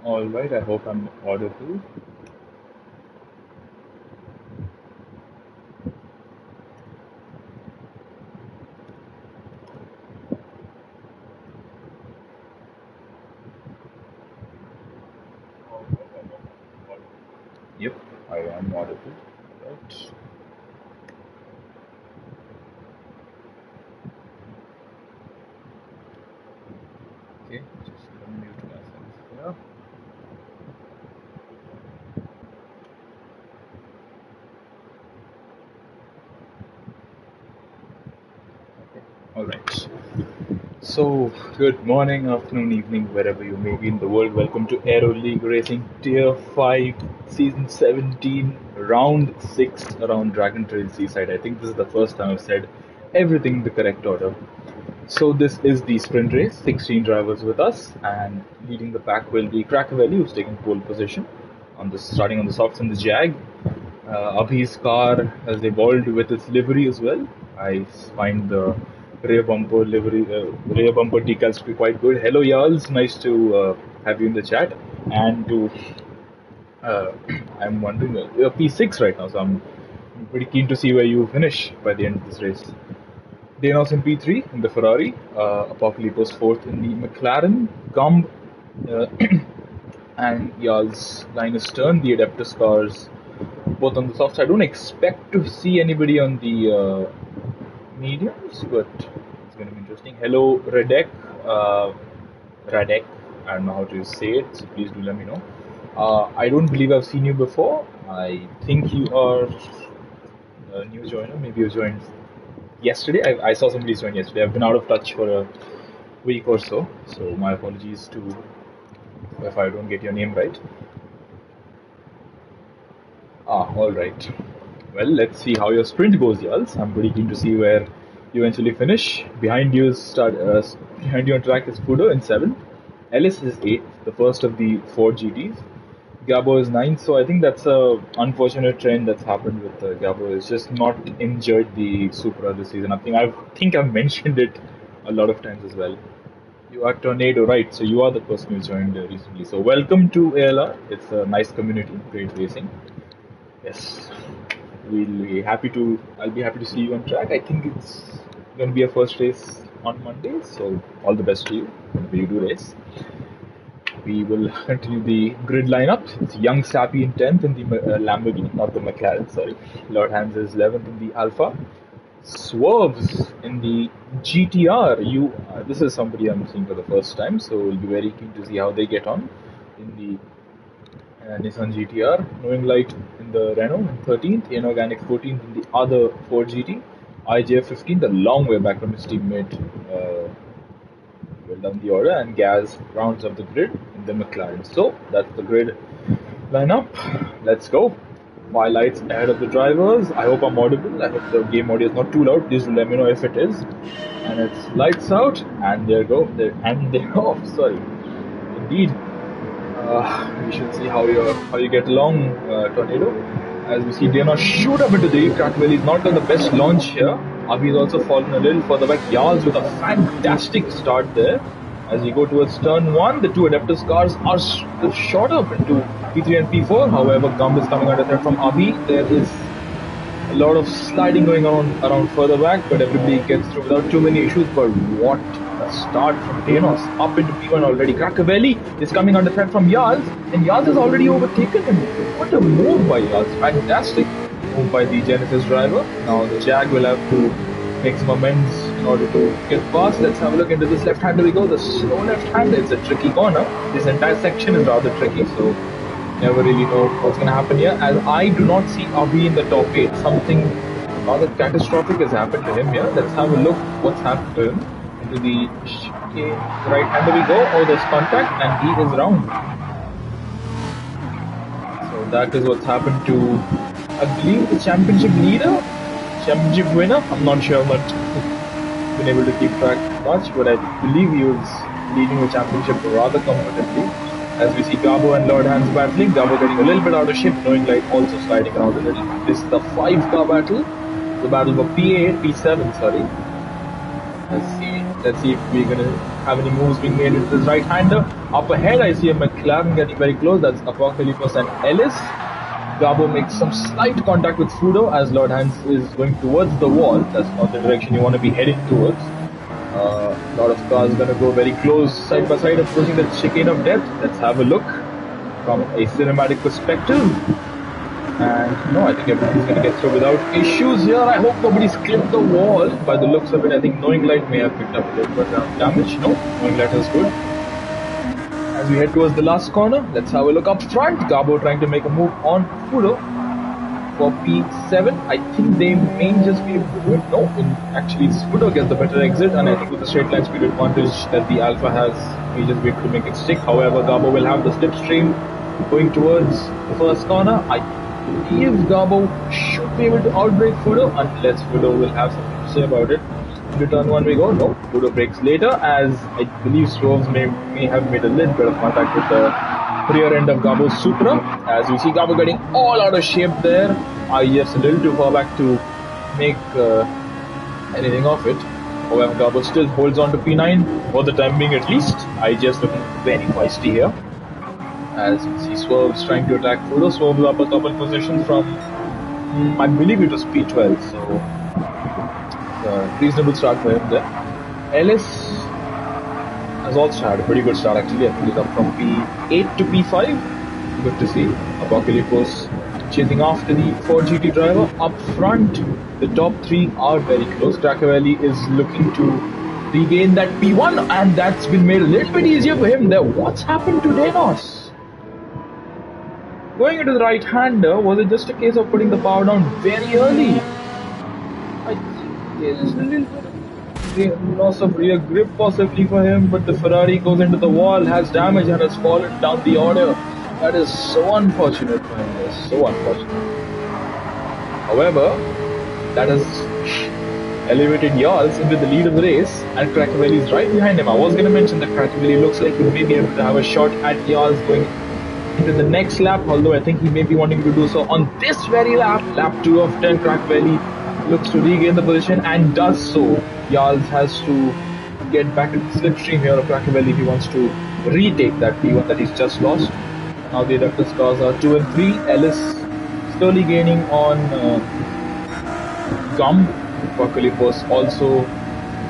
Alright, I hope I'm audible. Yep, I am audible. Right. Okay, just unmute myself here. Okay. Alright. So, good morning, afternoon, evening, wherever you may be in the world. Welcome to Aero League Racing Tier 5, Season 17, Round 6 around Dragon Trail Seaside. I think this is the first time I've said everything in the correct order. So this is the sprint race, 16 drivers with us, and leading the pack will be Crackavelli, who's taking pole position, starting on the softs in the Jag. Abhi's car has evolved with its livery as well. I find the rear bumper decals to be quite good. Hello, y'alls. Nice to have you in the chat. And to, uh, I'm wondering, you're P6 right now, so I'm pretty keen to see where you finish by the end of this race. Danos in P3 in the Ferrari, Apocalypse fourth in the McLaren, Gumb uh, and Yal's Linus Stern, the Adeptus cars, both on the soft side. I don't expect to see anybody on the mediums, but it's going to be interesting. Hello, Radek. I don't know how to say it, so please do let me know. I don't believe I've seen you before. I think you are a new joiner. Maybe you joined yesterday. I saw somebody join yesterday. I've been out of touch for a week or so, so my apologies to if I don't get your name right. All right. Well, let's see how your sprint goes, Yals. I'm pretty keen to see where you eventually finish. Behind you on track is Fudo in 7th. Ellis is 8th, the first of the 4 GTs. Gabo is 9th, so I think that's a unfortunate trend that's happened with Gabo. He's just not enjoyed the Supra this season. I think I've mentioned it a lot of times as well. You are Tornado, right? So you are the person who joined recently. So welcome to ALR. It's a nice community, great racing. Yes, I'll be happy to see you on track. I think it's going to be a first race on Monday, so all the best to you whenever you do race. We will continue the grid lineup. It's Young Sappy in 10th in the Lamborghini, not the McLaren, sorry. Lord Hans is 11th in the Alpha. Swerves in the GTR. This is somebody I'm seeing for the first time, so we'll be very keen to see how they get on in the Nissan GTR. Knowing Light in the Renault in 13th, Inorganic 14th in the other Ford GT, IJF 15th, a long way back from his teammate. Well done the order, and Gaz rounds up the grid in the McLaren. So that's the grid lineup. Let's go. My lights ahead of the drivers. I hope I'm audible. I hope the game audio is not too loud. Please do let me know if it is. And it's lights out, and there go. And they're off. Sorry. Indeed. We should see how you get along, Tornado. As we see, Dana shoot up into the Crackwell. He's not done the best launch here. Abhi's also fallen a little further back. Yals with a fantastic start there. As we go towards turn 1, the two Adeptus cars are shot up into P3 and P4. However, Gumb is coming under threat from Abhi. There is a lot of sliding going on around further back, but everybody gets through without too many issues. But what a start from Danos up into P1 already. Crackavelli is coming under threat from Yals, and Yals has already overtaken him. What a move by Yals. Fantastic move by the Genesis driver. Now the Jag will have to make some amends in order to get past. Let's have a look into this left-hander we go. The slow left-hander. It's a tricky corner. This entire section is rather tricky, so never really know what's going to happen here. As I do not see Abhi in the top 8. Something rather catastrophic has happened to him here. Let's have a look what's happened to him. Into the right-hander we go. Oh, there's contact, and he is round. So that is what's happened to, I believe, the championship leader, championship winner. I'm not sure, but been able to keep track much, but I believe he was leading the championship rather comfortably. As we see Gabo and Lord Hans battling, Gabo getting a little bit out of shape, Knowing Light also sliding around a little. This is the 5-car battle, the battle for P8, P7, sorry. Let's see if we're gonna have any moves being made into this right-hander. Up ahead, I see a McLaren getting very close. That's Apocalypse and Ellis. Gabo makes some slight contact with Fudo as Lord Hans is going towards the wall. That's not the direction you want to be heading towards. A lot of cars going to go very close side by side approaching the chicane of death. Let's have a look from a cinematic perspective. And no, I think everything's going to get through without issues here. I hope nobody's clipped the wall. By the looks of it, I think Knowing Light may have picked up a little bit of damage. No, Knowing Light is good. As we head towards the last corner, let's have a look up front. Gabo trying to make a move on Fudo for P7. I think they may just be able to do it. No, actually it's Fudo gets the better exit, and I think with the straight line speed advantage that the Alpha has, he just be able to make it stick. However, Gabo will have the slipstream going towards the first corner. I believe Gabo should be able to outbrake Fudo unless Fudo will have something to say about it. Into turn 1 we go. No, Fudo breaks later as I believe Swerves may have made a little bit of contact with the rear end of Gabo's Supra. As you see Gabo getting all out of shape there. Just a little too far back to make anything of it. However, Gabo still holds on to P9 for the time being at least. Just looking very feisty here. As you see Swerves trying to attack Fudo. Swerves up a couple positions from, I believe it was P12, so reasonable start for him there. Ellis has also had a pretty good start actually. I think he's up from P8 to P5. Good to see. Apocalypse chasing after the Ford GT driver. Up front, the top three are very close. Cracavelli is looking to regain that P1 and that's been made a little bit easier for him there. What's happened to Denos? Going into the right-hander, was it just a case of putting the power down very early? I think there's a little bit of loss of rear grip possibly for him, but the Ferrari goes into the wall, has damage and has fallen down the order. That is so unfortunate for him, yes, so unfortunate. However, that has elevated Jarls into the lead of the race and Cracavelli is right behind him. I was going to mention that Cracavelli looks like he may be able to have a shot at Jarls going into the next lap, although I think he may be wanting to do so on this very lap. Lap 2 of 10, Cracavelli looks to regain the position and does so. Jarls has to get back into the slipstream here of Cracavelli if he wants to retake that P1 that he's just lost. Now the Adeptus cars are 2 and 3. Ellis slowly gaining on Gum. Apocalypse also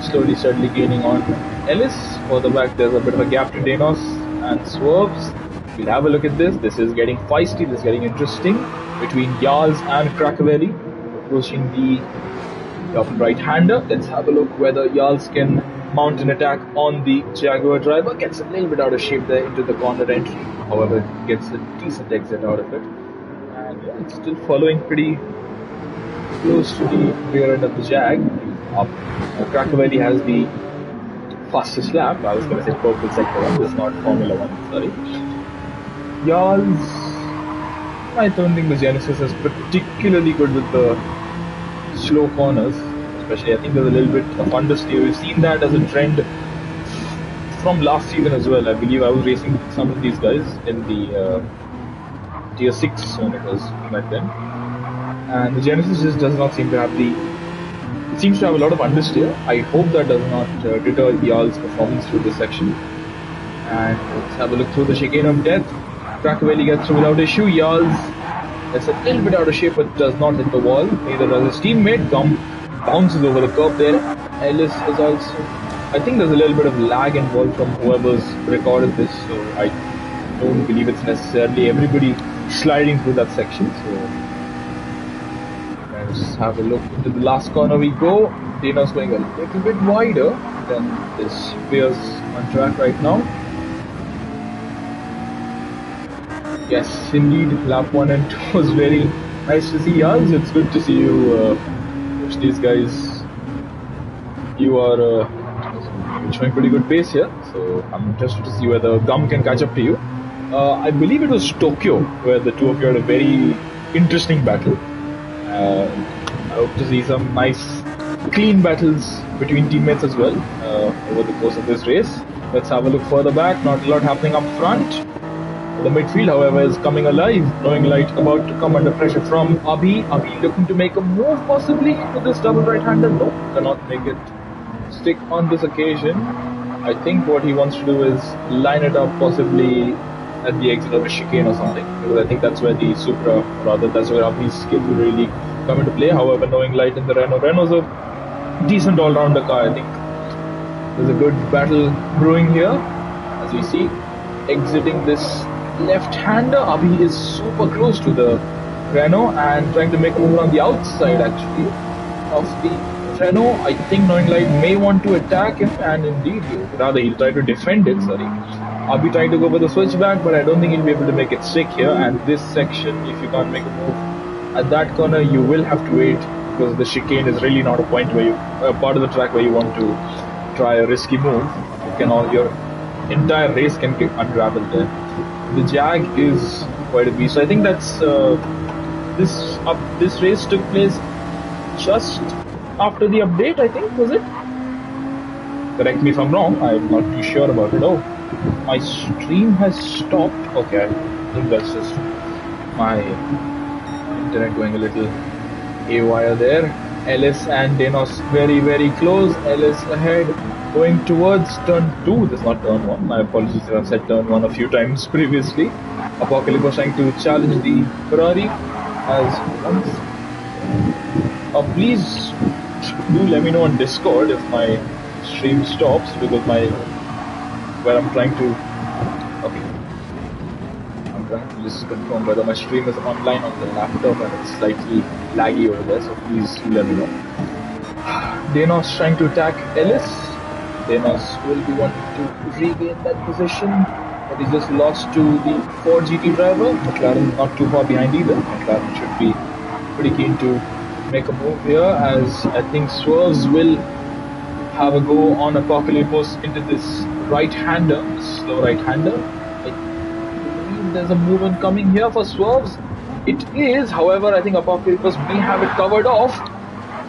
slowly steadily gaining on Ellis. Further back there's a bit of a gap to Denos and Swerves. We'll have a look at this. This is getting feisty, this is getting interesting between Jarls and Cracavelli approaching the top right-hander. Let's have a look whether Jarls can mount an attack on the Jaguar driver. Gets a little bit out of shape there into the corner entry. However, gets a decent exit out of it. And yeah, it's still following pretty close to the rear end of the Jag. Up. Cracavelli has the fastest lap. I was going to say purple sector 1, this is not Formula 1, sorry. Jarls, I don't think the Genesis is particularly good with the slow corners, especially I think there's a little bit of understeer. We've seen that as a trend from last season as well. I believe I was racing some of these guys in the tier 6 when it was back then, and the Genesis just does not seem to have it seems to have a lot of understeer. I hope that does not deter Jarl's performance through this section. And let's have a look through the chicane of death. Cracavelli gets through without issue. Jarls gets a little bit out of shape but does not hit the wall. Neither does his teammate. Gum bounces over the curb there. Ellis is also, I think there's a little bit of lag involved from whoever's recorded this, so I don't believe it's necessarily everybody sliding through that section. So let's have a look into the last corner we go. Dana's going a little bit wider than this Spears on track right now. Yes, indeed, lap 1 and 2 was very nice to see. Jarls, it's good to see you push these guys. You are showing pretty good pace here, so I'm interested to see whether Gum can catch up to you. I believe it was Tokyo where the two of you had a very interesting battle. I hope to see some nice clean battles between teammates as well over the course of this race. Let's have a look further back. Not a lot happening up front. The midfield, however, is coming alive. Knowing Light about to come under pressure from Abhi. Abhi looking to make a move possibly with this double right-hander. No, cannot make it stick on this occasion. I think what he wants to do is line it up possibly at the exit of a chicane or something, because I think that's where the Supra, rather that's where Abhi's skills will really come into play. However, knowing light in the Renault's a decent all-rounder car. I think there's a good battle brewing here, as we see. Exiting this left-hander, Abhi is super close to the Renault and trying to make a move on the outside actually of the Renault. I think knowing light may want to attack him, and indeed, rather he'll try to defend it, sorry. Abhi trying to go for the switchback, but I don't think he'll be able to make it stick here. And this section, if you can't make a move at that corner, you will have to wait, because the chicane is really not a point where you, part of the track where you want to try a risky move. It can all, your entire race can get unraveled there. The Jag is quite a beast. So I think that's this race took place just after the update, I think, was it? Correct me if I'm wrong, I'm not too sure about it. Oh, my stream has stopped. Okay, I think that's just my internet going a little haywire there. Ellis and Denos very, very close. Ellis ahead, going towards turn 2. This is not turn 1. My apologies if I've said turn 1 a few times previously. Apocalypse was trying to challenge the Ferrari as once. Please do let me know on Discord if my stream stops, because where I'm trying to, okay, I'm trying to just confirm whether my stream is online on the laptop and it's slightly laggy over there, so please do let me know. Denos trying to attack Ellis. Denos will be wanting to regain that position, but he's just lost to the Ford GT driver. McLaren not too far behind either. McLaren should be pretty keen to make a move here, as I think Swerves will have a go on Apocalypse into this right-hander, slow right-hander. I believe there's a movement coming here for Swerves. It is, however, I think Apocalypse may have it covered off.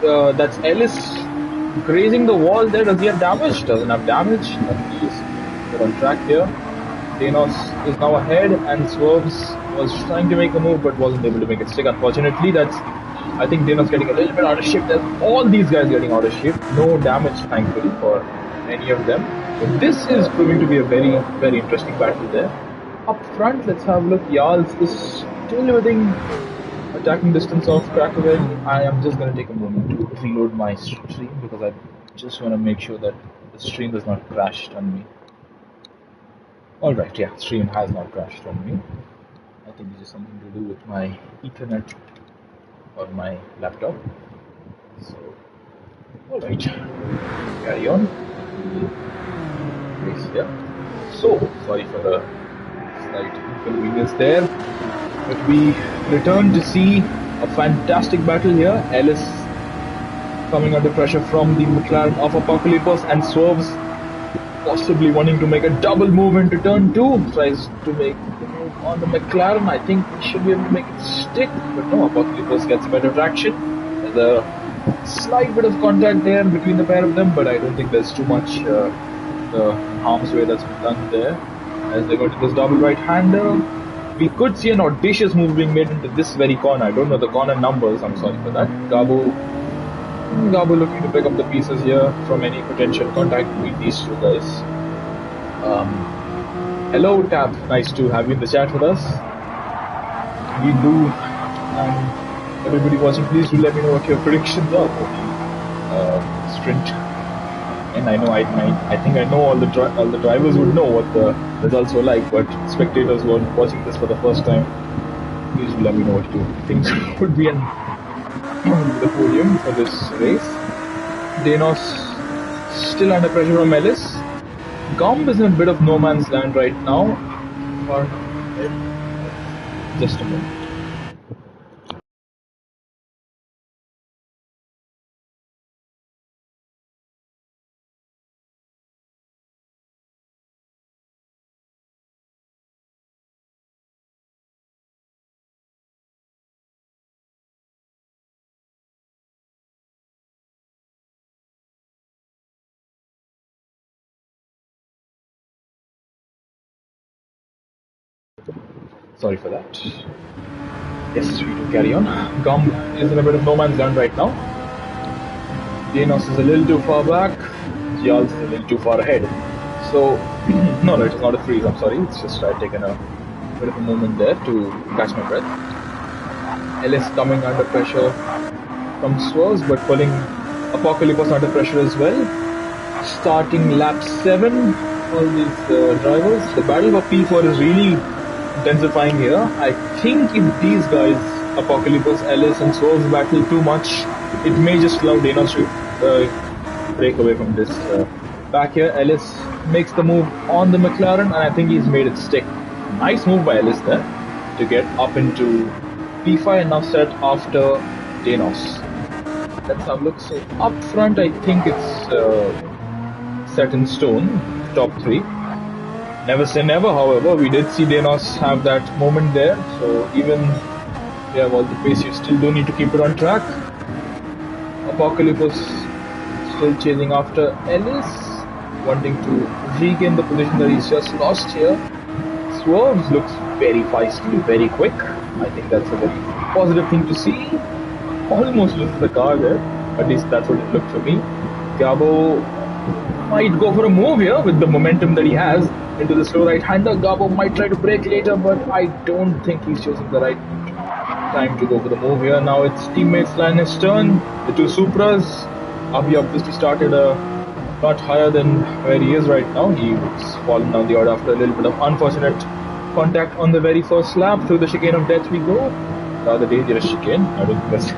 That's Ellis grazing the wall there. Does he have damage? Doesn't have damage. He's good on track here. Denos is now ahead, and Swerves was trying to make a move but wasn't able to make it stick. Unfortunately, I think Denos getting a little bit out of shape. There's all these guys getting out of shape. No damage, thankfully, for any of them. But this is proving to be a very, very interesting battle there. Up front, let's have a look. Jarls is still within attacking distance of Krakow. I am just going to take a moment to reload my stream, because I just want to make sure that the stream does not crash on me. Alright, yeah, stream has not crashed on me. I think this is something to do with my Ethernet or my laptop. So, alright, carry on. Race here. So, sorry for the slight inconvenience there, but we return to see a fantastic battle here. Ellis coming under pressure from the McLaren of Apocalypse, and Swerves possibly wanting to make a double move into turn 2, tries to make the move on the McLaren. I think he should be able to make it stick, but no, Apocalypse gets better traction. There's a slight bit of contact there between the pair of them, but I don't think there's too much harm's way that's been done there. As they go to this double right-hander, we could see an audacious move being made into this very corner. I don't know the corner numbers, I'm sorry for that. Gabo looking to pick up the pieces here from any potential contact between these two guys. Hello Tab, nice to have you in the chat with us. We do, and everybody watching, please do let me know what your predictions are for the sprint. And I think I know all the drivers would know what the results were like, but spectators who are watching this for the first time, please do let me know what you think would be the podium for this race. Denos still under pressure from Ellis. Gomb is in a bit of no man's land right now. Just a moment. Sorry for that. Yes, we do carry on. Gomb is in a bit of no man's land right now. Denos is a little too far back. Jarls is a little too far ahead. So, no, it's not a freeze, I'm sorry. It's just I've taken a bit of a moment there to catch my breath. Ellis coming under pressure from Swerves, but pulling Apocalypse under pressure as well. Starting lap 7, all these drivers. The battle for P4 is really intensifying here. I think if these guys, Apocalypse, Ellis and Swerves battle too much, it may just allow Dana to break away from this. Back here, Ellis makes the move on the McLaren, and I think he's made it stick. Nice move by Ellis there to get up into P5 and now set after Danos. Let's have a look. So up front, I think it's set in stone, top 3. Never say never, however, we did see Danos have that moment there, so even if you have all the pace, you still do need to keep it on track. Apocalypse still chasing after Ellis, wanting to regain the position that he's just lost here. Swerves looks very feisty, very quick. I think that's a very positive thing to see. Almost loses the car there, at least that's what it looked for me. Gabo might go for a move here with the momentum that he has into the slow right-hander. Gabo might try to brake later, but I don't think he's choosing the right time to go for the move here. Now it's teammates Linus' turn. The two Supras. Abhi obviously started a lot higher than where he is right now. He was fallen down the order after a little bit of unfortunate contact on the very first lap. Through the chicane of death we go. Rather dangerous chicane. I don't think that's...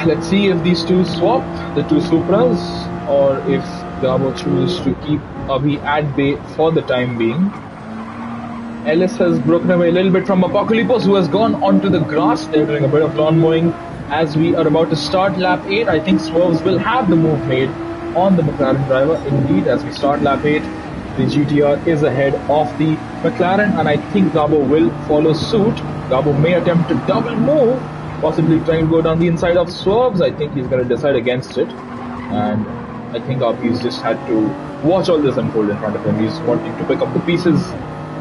Let's see if these two swap, the two Supras, or if Gabo chooses to keep Abhi at bay for the time being. Ellis has broken away a little bit from Apocalypse, who has gone onto the grass. They're doing a bit of lawn mowing as we are about to start lap 8. I think Swerves will have the move made on the McLaren driver. Indeed, as we start lap 8, the GTR is ahead of the McLaren, and I think Gabo will follow suit. Gabo may attempt to double move, possibly trying to go down the inside of Swerves. I think he's going to decide against it, and I think Abhi's just had to watch all this unfold in front of him. He's wanting to pick up the pieces,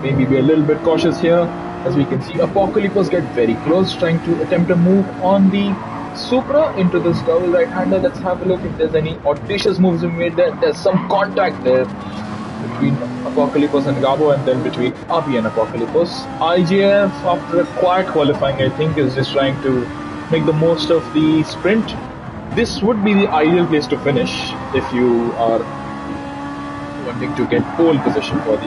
maybe be a little bit cautious here. As we can see, Apocalypse get very close, trying to attempt a move on the Supra into this double right-hander. Let's have a look if there's any audacious moves we made there. There's some contact there between Apocalypse and Gabo, and then between Abhi and Apocalypse. IJF, after a quiet qualifying, I think, is just trying to make the most of the sprint. This would be the ideal place to finish if you are wanting to get pole position for the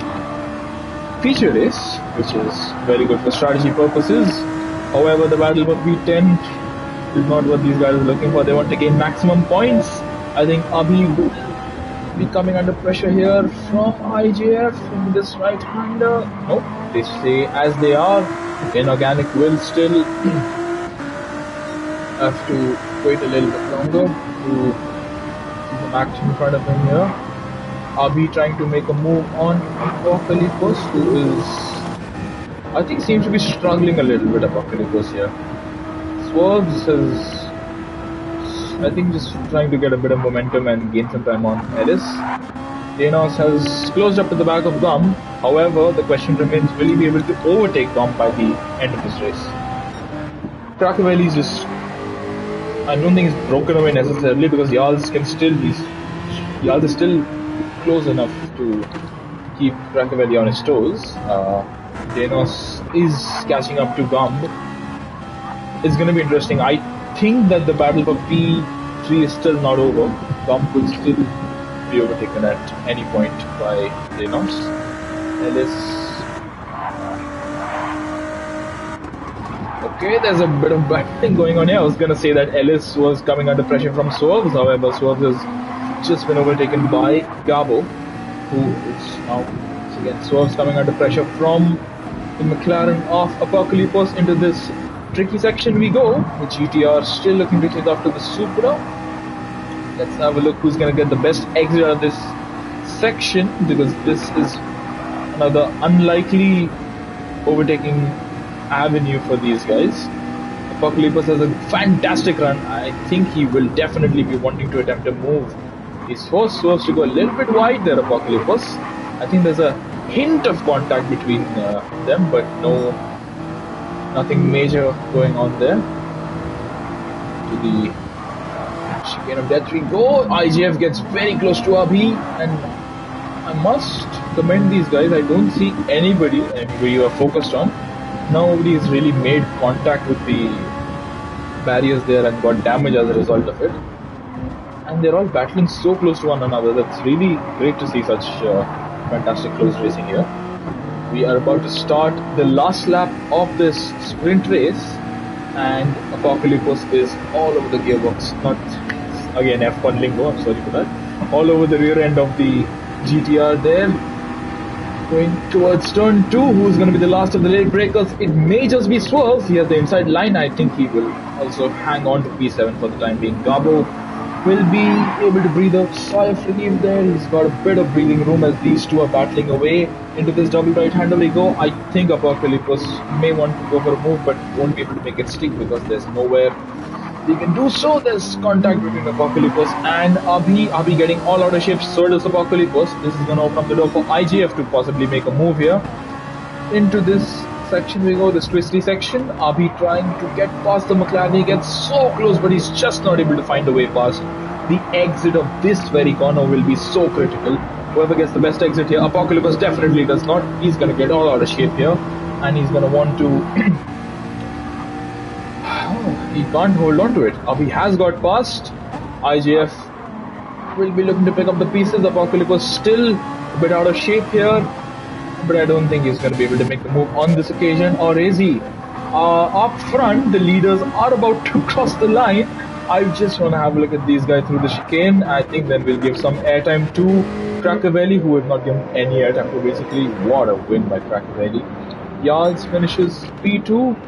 feature race, which is very good for strategy purposes. However, the battle for P10 is not what these guys are looking for. They want to gain maximum points. I think Abhi will be coming under pressure here from IJF in this right-hander. Nope, they stay as they are. Inorganic will still have to wait a little bit longer to see the match in front of him here. Abhi trying to make a move on Apocalypse, who is, I think, seems to be struggling a little bit. Apocalypse here. Swerves is, I think, just trying to get a bit of momentum and gain some time on Ellis. Danos has closed up to the back of Gum. However, the question remains, will he be able to overtake Gum by the end of this race? Krakovelli is just, I don't think he's broken away necessarily, because Jarls can still be, Jarls is still close enough to keep Krakovelli on his toes. Danos is catching up to Gum. It's going to be interesting. I think that the battle for P3 is still not over. Gum could still be overtaken at any point by Danos. Ellis. Okay, there's a bit of battling going on here. I was going to say that Ellis was coming under pressure from Swerves. However, Swerves has just been overtaken by Gabo, who is now, again, Swerves coming under pressure from the McLaren of Apocalypse into this tricky section we go. The GTR still looking to chase after the Supra. Let's have a look who's going to get the best exit out of this section, because this is another unlikely overtaking avenue for these guys. Apocalypse has a fantastic run. I think he will definitely be wanting to attempt a move. He's forced Swerves to go a little bit wide there, Apocalypse. I think there's a hint of contact between them, but nothing major going on there. To the Chicane of death we go. IGF gets very close to Abhi, and I must commend these guys. I don't see anybody you are focused on. Nobody has really made contact with the barriers there and got damage as a result of it. And they're all battling so close to one another. That's really great to see such fantastic close racing here. We are about to start the last lap of this sprint race, and Apocalypse is all over the gearbox. Not again F1 lingo. I'm sorry for that. All over the rear end of the GTR there. Going towards turn 2, who's going to be the last of the late breakers? It may just be Swerve. He has the inside line. I think he will also hang on to P7 for the time being. Gabo will be able to breathe a sigh of relief there. He's got a bit of breathing room as these two are battling away into this double right-hander we go. I think Apocalypse may want to go for a move, but won't be able to make it stick because there's nowhere they can do so. There's contact between Apocalypse and Abhi. Abhi getting all out of shape, so does Apocalypse. This is going to open up the door for IGF to possibly make a move here. Into this section we go, this twisty section. Abhi trying to get past the McLaren. He gets so close, but he's just not able to find a way past. The exit of this very corner will be so critical. Whoever gets the best exit here, Apocalypse definitely does not. He's going to get all out of shape here, and he's going to want to he can't hold on to it. Abhi has got past. IGF will be looking to pick up the pieces. Apocalypse still a bit out of shape here, but I don't think he's going to be able to make the move on this occasion. Or is he? Up front, the leaders are about to cross the line. I just want to have a look at these guys through the chicane. I think then we'll give some airtime to Crackavelli, who have not given any airtime to basically. What a win by Crackavelli. Yards finishes P2.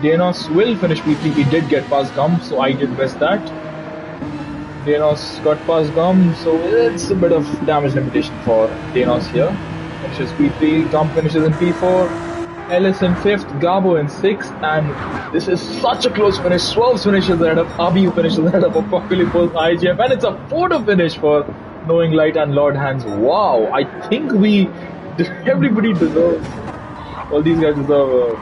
Danos will finish P3. He did get past Gum, so I did miss that. Danos got past Gum, so it's a bit of damage limitation for Danos here. Finishes P3, Gum finishes in P4, Ellis in 5th, Gabo in 6th, and this is such a close finish. Swerves finishes ahead of Abhi, finishes ahead of Apocalypse, IGF, and it's a photo finish for Knowing Light and Lord Hands. Wow, I think everybody deserves, all these guys deserve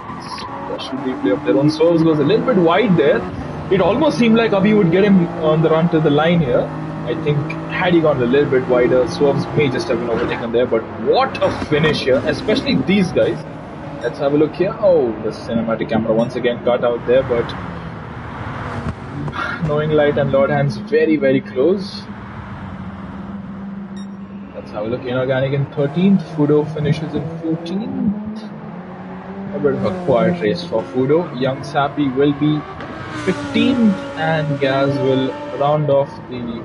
special replay of their own. Swerves goes a little bit wide there. It almost seemed like Abhi would get him on the run to the line here. I think had he gone a little bit wider, Swerves may just have been overtaken there. But what a finish here, especially these guys. Let's have a look here. Oh, the cinematic camera once again cut out there, but Knowing Light and Lord Hands very, very close. Let's have a look. Inorganic in 13th. Fudo finishes in 14th. A bit of a quiet race for Fudo. Young Sappy will be 15th, and Gaz will round off the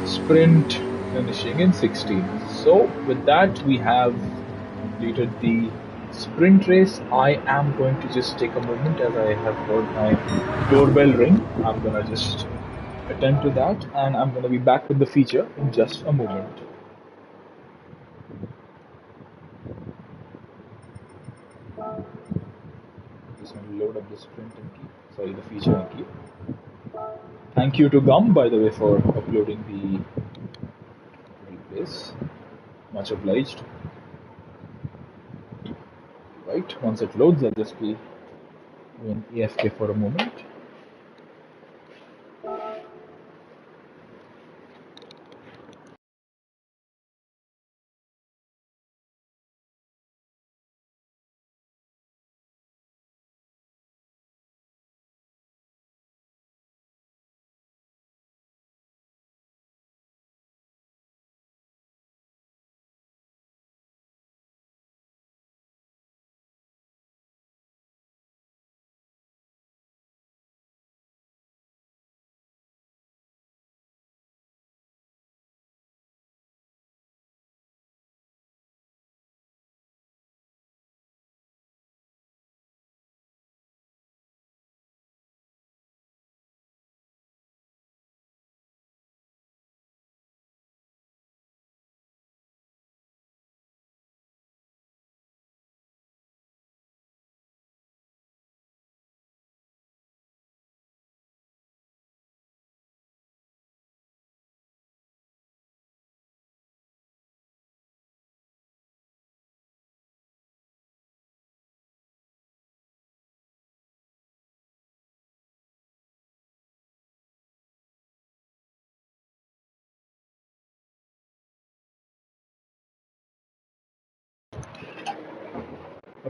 sprint, finishing in 16th. So with that, we have completed the sprint race. I am going to just take a moment as I have heard my doorbell ring. I'm going to just attend to that, and I'm going to be back with the feature in just a moment. Just going to load up the sprint and the feature and keep. Thank you to Gum, by the way, for uploading the replays. Much obliged. Right, once it loads, I'll just be in AFK for a moment.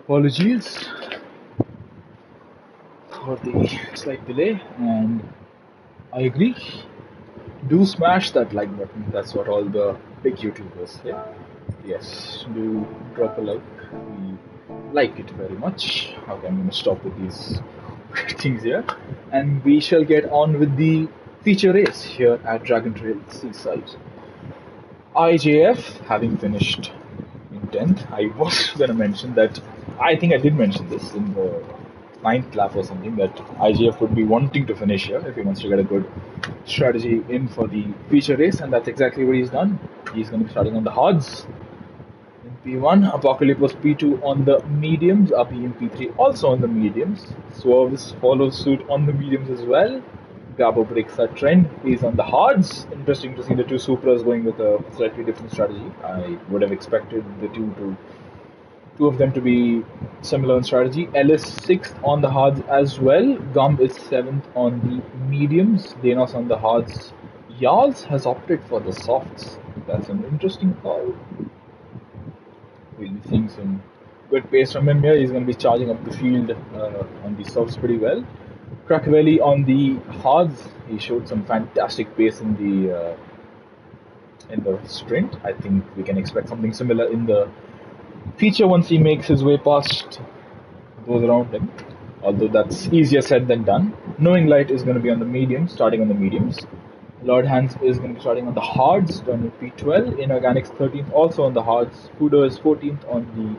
Apologies for the slight delay, and I agree. Do smash that like button. That's what all the big YouTubers say. Yes, do drop a like. We like it very much. Okay, I'm going to stop with these things here, and we shall get on with the feature race here at Dragon Trail Seaside. IJF having finished in 10th. I was going to mention that. I think I did mention this in the ninth lap or something, that IGF would be wanting to finish here if he wants to get a good strategy in for the feature race, and that's exactly what he's done. He's going to be starting on the hards in P1, Apocalypse P2 on the mediums, Abhi in P3 also on the mediums, Swerves follows suit on the mediums as well. Gabo breaks that trend. He's on the hards. Interesting to see the two Supras going with a slightly different strategy. I would have expected the two of them to be similar in strategy. Ellis 6th on the hards as well. Gumb is 7th on the mediums. Danos on the hards. Yarls has opted for the softs. That's an interesting call. We'll be seeing some good pace from him here. He's going to be charging up the field on the softs pretty well. Krakovelli on the hards. He showed some fantastic pace in the sprint. I think we can expect something similar in the feature once he makes his way past those around him, although that's easier said than done. Knowing Light is going to be on the mediums, starting on the mediums. Lord Hans is going to be starting on the hards, turning P12. Inorganics 13th, also on the hards. Fudo is 14th on the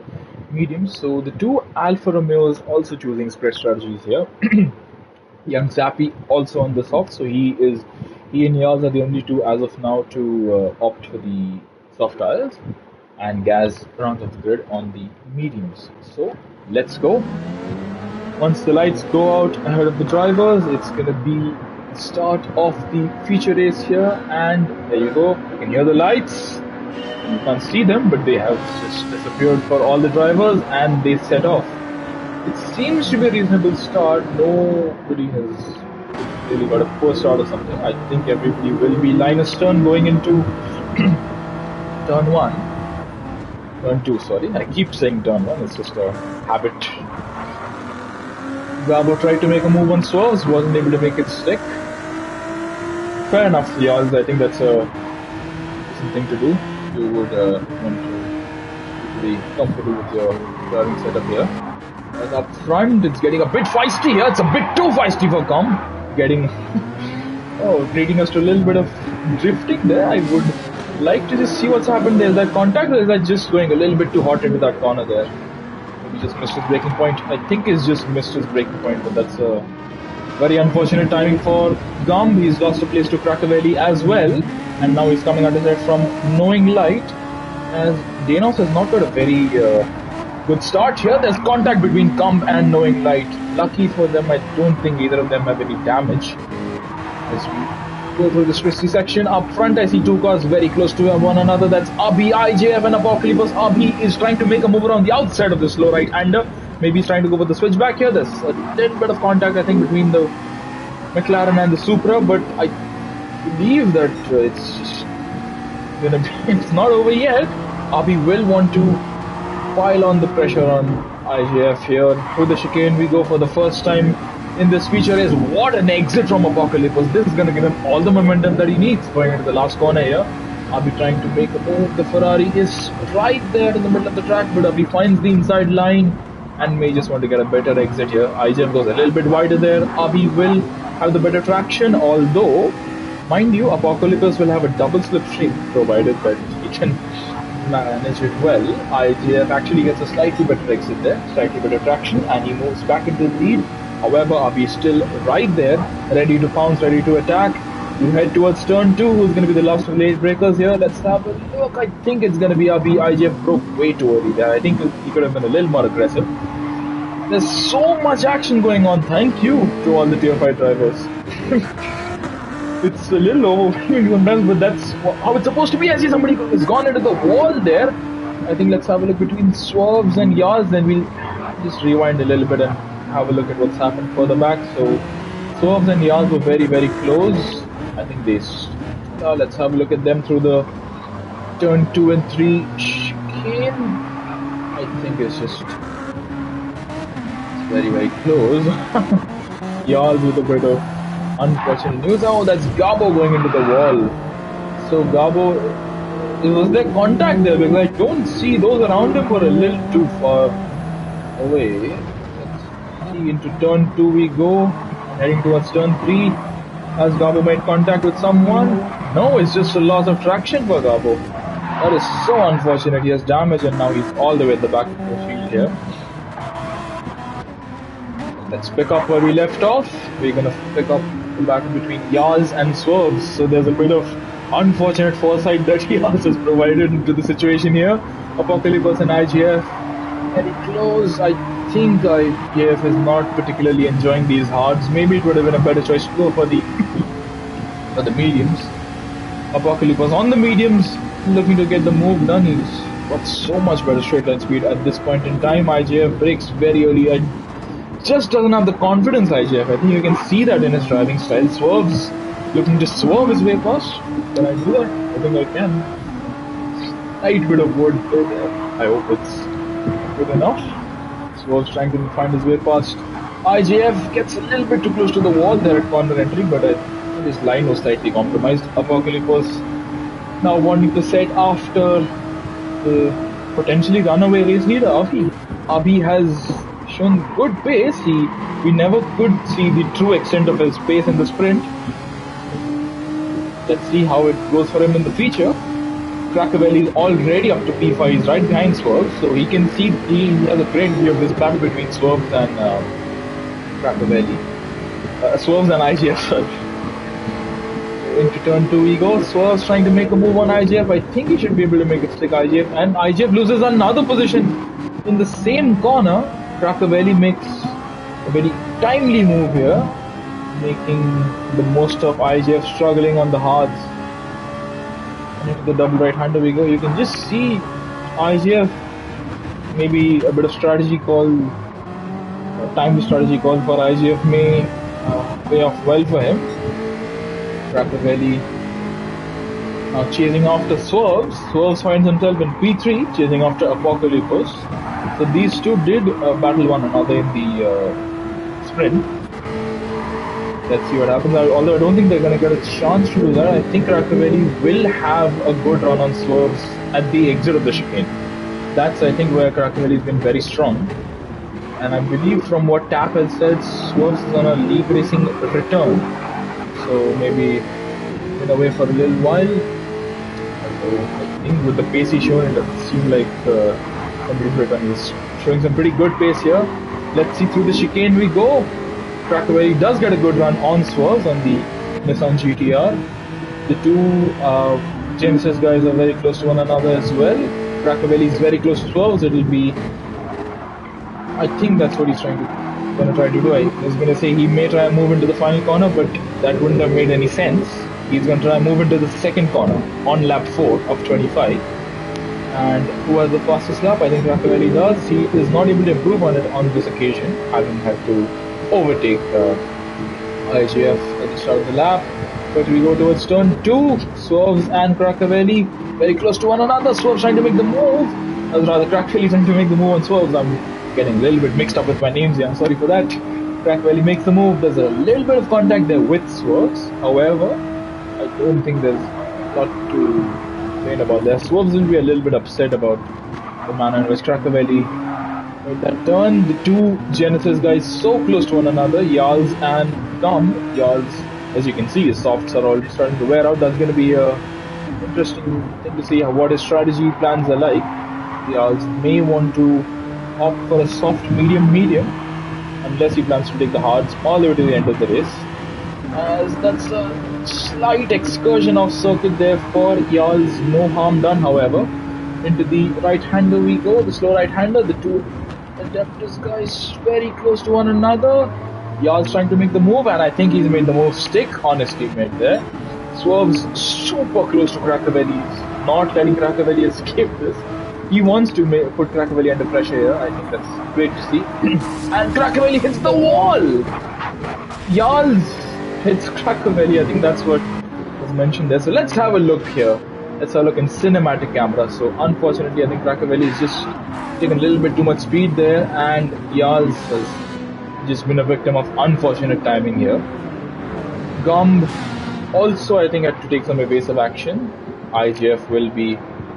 mediums. So the two Alfa Romeos also choosing spread strategies here. Young Zappy also on the soft, so he and Yaz are the only two as of now to opt for the soft tires, and Gaz rounds off the grid on the mediums. So let's go. Once the lights go out ahead of the drivers, it's going to be the start of the feature race here, and there you go. You can hear the lights. You can't see them, but they have just disappeared for all the drivers, and they set off. It seems to be a reasonable start. Nobody has really got a poor start or something. I think everybody will be line astern going into turn 1. Turn 2, sorry. I keep saying turn 1, it's just a habit. Gabo tried to make a move on Swerves, wasn't able to make it stick. Fair enough, Yaz. I think that's a decent thing to do. You would want to be comfortable with your driving setup here. And up front, it's getting a bit feisty here. It's a bit too feisty for Com. Treating us to a little bit of drifting there. I would like to just see what's happened there. Is that contact, or is that just going a little bit too hot into that corner there? Maybe just missed his braking point. I think he's just missed his braking point, but that's a very unfortunate timing for Gumb. He's lost a place to Krakovelli as well, and now he's coming out of there from Knowing Light, as Danos has not got a very good start here. There's contact between Gumb and Knowing Light. Lucky for them, I don't think either of them have any damage. As we go through this twisty section, up front I see two cars very close to one another. That's Abhi, IJF and Apocalypse. Abhi is trying to make a move around the outside of the slow right-hander. Maybe he's trying to go for the switchback here. There's a little bit of contact, I think, between the McLaren and the Supra, but I believe that it's just gonna be, it's not over yet. Abhi will want to pile on the pressure on IJF here. Through the chicane we go for the first time in this feature race. What an exit from Apocalypse. This is going to give him all the momentum that he needs going into the last corner here. Abhi trying to make a move. The Ferrari is right there in the middle of the track, but Abhi finds the inside line and may just want to get a better exit here. IJF goes a little bit wider there. Abhi will have the better traction, although, mind you, Apocalypse will have a double slipstream provided that he can manage it well. IJF actually gets a slightly better exit there, slightly better traction, and he moves back into the lead. However, Abhi is still right there, ready to pounce, ready to attack. You head towards turn 2, who's going to be the last of late breakers here. Let's have a look. I think it's going to be Abhi. IJF broke way too early there. I think he could have been a little more aggressive. There's so much action going on. Thank you to all the tier 5 drivers. It's a little overwhelming sometimes, but that's how it's supposed to be. I see somebody has gone into the wall there. I think let's have a look between Swerves and Yaz, then we'll just rewind a little bit and have a look at what's happened further back. So Swerves and Yaz were very, very close. I think they... let's have a look at them through the turn 2 and 3 chicane. I think it's just Very, very close. Y'all with a bit of unfortunate news. Oh, that's Gabo going into the wall. So Gabo, was there contact there? Because I don't see those around him were a little too far away. Let's see, into turn 2 we go, heading towards turn 3. Has Gabo made contact with someone? No, it's just a loss of traction for Gabo. That is so unfortunate. He has damage and now he's all the way at the back of the field here. Let's pick up where we left off. We're gonna pick up the battle between Yaz and Swerves. So there's a bit of unfortunate foresight that Yaz has provided into the situation here. Apocalypse and IGF very close. I think IGF is not particularly enjoying these hards. Maybe it would have been a better choice to go for the mediums. Apocalypse on the mediums, looking to get the move done. He's got so much better straight line speed at this point in time. IGF breaks very early. Just doesn't have the confidence, IGF. I think you can see that in his driving style. Swerves, looking to swerve his way past. Can I do that? I think I can. Slight bit of wood there. I hope it's good enough. Swerves trying to find his way past. IGF gets a little bit too close to the wall there at corner entry, but I think his line was slightly compromised. Apocalypse now wanting to set after the potentially runaway race leader, Abhi. Abhi has shown good pace. We never could see the true extent of his pace in the sprint. Let's see how it goes for him in the feature. Cracavelli is already up to P5. He's right behind Swerve, so he can see he has a great view of this battle between Swerve and Cracavelli. Swerve and IGF. Into turn 2 we go. Swerve's trying to make a move on IGF. I think he should be able to make a stick IGF, and IGF loses another position in the same corner. Cracavelli makes a very timely move here, making the most of IGF struggling on the hards. And into the double right-hander we go. You can just see IGF, maybe a bit of strategy call, timely strategy call for IGF may pay off well for him. Cracavelli now chasing after Swerves. Swerves finds himself in P3, chasing after Apocalypse. So these two did battle one another in the sprint. Let's see what happens. Although I don't think they're going to get a chance to do that. I think Cracavelli will have a good run on Swerves at the exit of the chicane. That's, I think, where Cracavelli has been very strong. And I believe from what Tap has said, Swerves is on a league racing return. So maybe been away for a little while. Although I think with the pace he's shown, it doesn't seem like he's showing some pretty good pace here. Let's see, through the chicane we go. Cracavelli does get a good run on Swerves on the Nissan GTR. The two Genesis guys are very close to one another as well. Cracavelli is very close to Swerves. It'll be, I think that's what he's going to try to do. I was going to say he may try and move into the final corner, but that wouldn't have made any sense. He's going to try and move into the second corner on lap 4 of 25. And who has the fastest lap? I think Cracavelli does. He is not able to improve on it on this occasion, having had to overtake IGF at the start of the lap. But we go towards turn 2. Swerves and Cracavelli very close to one another. Swerves trying to make the move. Rather, Cracavelli trying to make the move on Swerves. I'm getting a little bit mixed up with my names here. I'm sorry for that. Cracavelli makes the move. There's a little bit of contact there with Swerves. However, I don't think there's a lot to complain about there. Swerves will be a little bit upset about the manner in which Cracavelli made that turn. The two Genesis guys so close to one another, Yals and Gum. Yals, as you can see, his softs are already starting to wear out. That's going to be a interesting thing to see what his strategy plans are like. Yals may want to opt for a soft medium unless he plans to take the hards all the way to the end of the race, as that's a slight excursion of circuit there for Yals. No harm done, however. Into the right-hander we go, the slow right-hander. The two Adeptus guys very close to one another. Yals trying to make the move, and I think he's made the move stick on his teammate there. Swerves super close to Cracavelli. He's not letting Cracavelli escape this. He wants to put Cracavelli under pressure here. I think that's great to see. And Cracavelli hits the wall! Yals hits Cracavelli. I think that's what was mentioned there. So let's have a look here. Let's have a look in cinematic camera. So unfortunately, I think Cracavelli is just taking a little bit too much speed there, and Yals has just been a victim of unfortunate timing here. Gumb also, I think, had to take some evasive action. IGF will be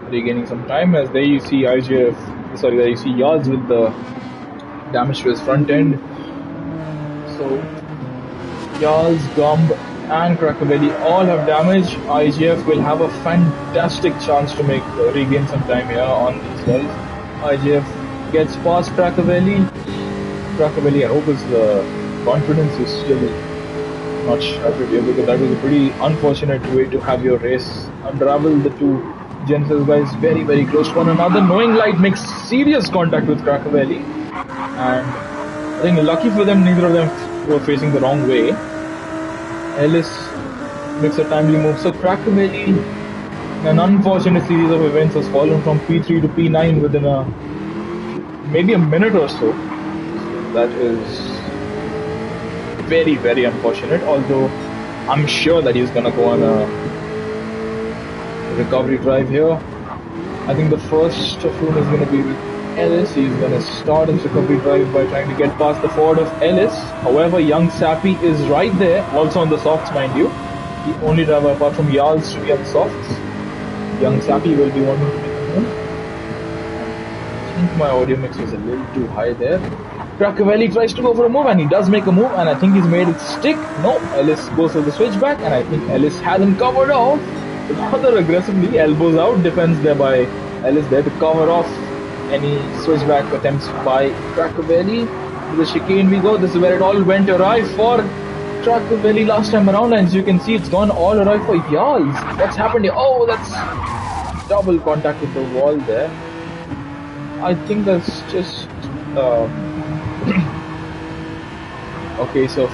regaining some time, as there you see there you see Yards with the damage to his front end. So Yards, Gumb and Krakovelli all have damage. IGF will have a fantastic chance to regain some time here on these wells. IGF gets past Krakovelli. Krakovelli, I hope his confidence is still not shattered here, because that was a pretty unfortunate way to have your race unravel. The two Genesis guys very, very close to one another. Knowing Light makes serious contact with Krakovelli, and I think lucky for them, neither of them were facing the wrong way. Ellis makes a timely move. So Krakovelli, in an unfortunate series of events, has fallen from P3 to P9 within maybe a minute or so. That is very, very unfortunate, although I'm sure that he's going to go on a recovery drive here. I think the first of whom is going to be with Ellis. He's going to start his recovery drive by trying to get past the forward of Ellis. However, young Sappy is right there, also on the softs, mind you. The only driver apart from Yarls to be on the softs. Young Sappy will be wanting to make a move. I think my audio mix was a little too high there. Krakovelli tries to go for a move, and he does make a move, and I think he's made it stick. No, Ellis goes for the switchback, and I think Ellis has him covered off rather aggressively. Elbows out, defends there by Ellis there to cover off any switchback attempts by Krakovelli. To the chicane we go. This is where it all went awry for Krakovelli last time around, and as you can see, it's gone all awry for Yarls. What's happened here? Oh, that's double contact with the wall there. I think that's just a case of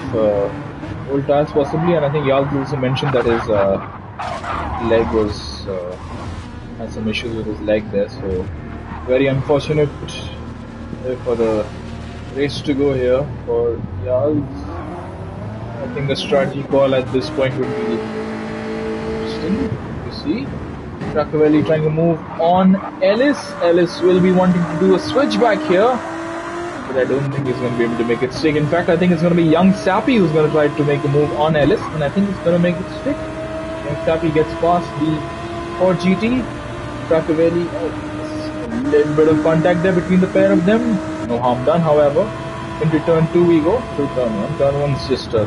old tires possibly, and I think Yarls also mentioned that his leg was had some issues with his leg there, so very unfortunate for the race to go here for Yarls. I think the strategy call at this point would be interesting to see. Krakovelli trying to move on Ellis. Ellis will be wanting to do a switchback here, but I don't think he's going to be able to make it stick. In fact, I think it's going to be young Sappy who's going to try to make a move on Ellis, and I think it's going to make it stick. Young Sappy gets past the Ford GT. Krakovelli, a little bit of contact there between the pair of them. No harm done, however. Into turn 2 we go to turn 1. Turn 1's just a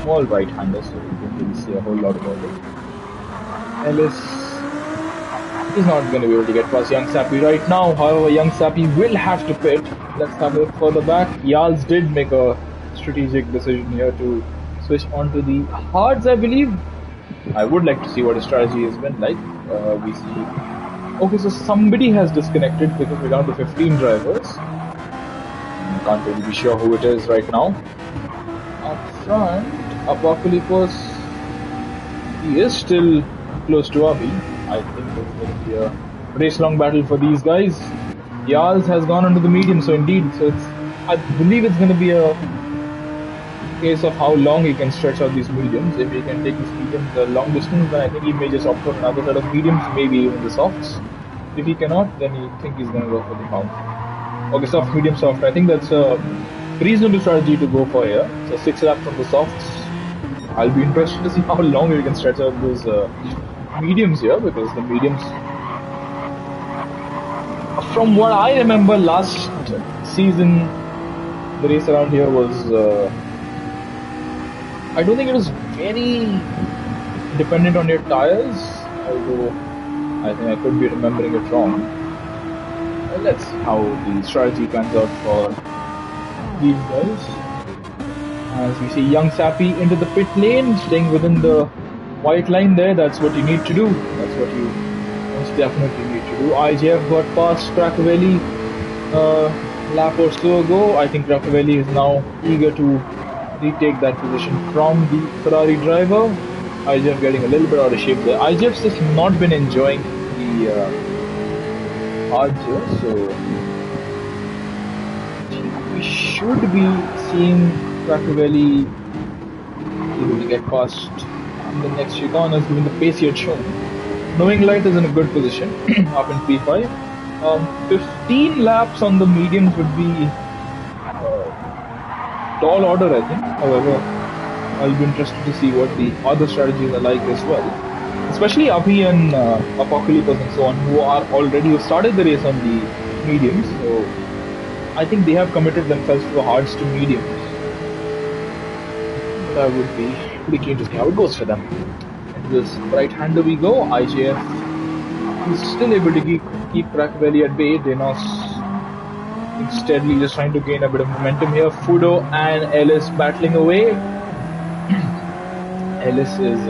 small right-hander, so we don't really see a whole lot about it. Ellis is not going to be able to get past young Sappy right now. However, young Sappy will have to pit. Let's have a look further back. Yarls did make a strategic decision here to switch onto the hards, I believe. I would like to see what his strategy has been like. We see... Okay, so somebody has disconnected because we're down to 15 drivers. I can't really be sure who it is right now. Up front, Apocalypse, he is still close to Avi. I think it's going to be a race-long battle for these guys. Yarls has gone onto the medium, so indeed, I believe it's going to be a case of how long he can stretch out these mediums. If he can take these mediums the long distance, then I think he may just opt for another set of mediums, maybe even the softs. If he cannot, then I think he's going to go for the mount. Okay, soft, medium, soft. I think that's a reasonable strategy to go for here. So 6 laps from the softs. I'll be interested to see how long we can stretch out those mediums here, because the mediums, from what I remember last season, the race around here was I don't think it was very dependent on your tires, although I think I could be remembering it wrong. Well, let's see how the strategy pans out for these guys. As we see young Sappy into the pit lane, staying within the white line there. That's what you need to do. That's what you most definitely need to do. IGF got past Krakovelli lap or so ago. I think Krakovelli is now eager to retake that position from the Ferrari driver. IGF getting a little bit out of shape there. IGF's just not been enjoying the hards here, so we should be seeing Krakovelli able to get past the next few corners given the pace he had shown. Knowing Light is in a good position up in P5. 15 laps on the mediums would be tall order, I think. However, I'll be interested to see what the other strategies are like as well. Especially Abhi and Apocalypse and so on, who started the race on the mediums. So I think they have committed themselves to the hards to mediums. But I would be pretty keen to see how it goes for them. Into this right-hander we go. IJF is still able to keep Crackvelli at bay. Denos steadily just trying to gain a bit of momentum here. Fudo and Ellis battling away. Ellis is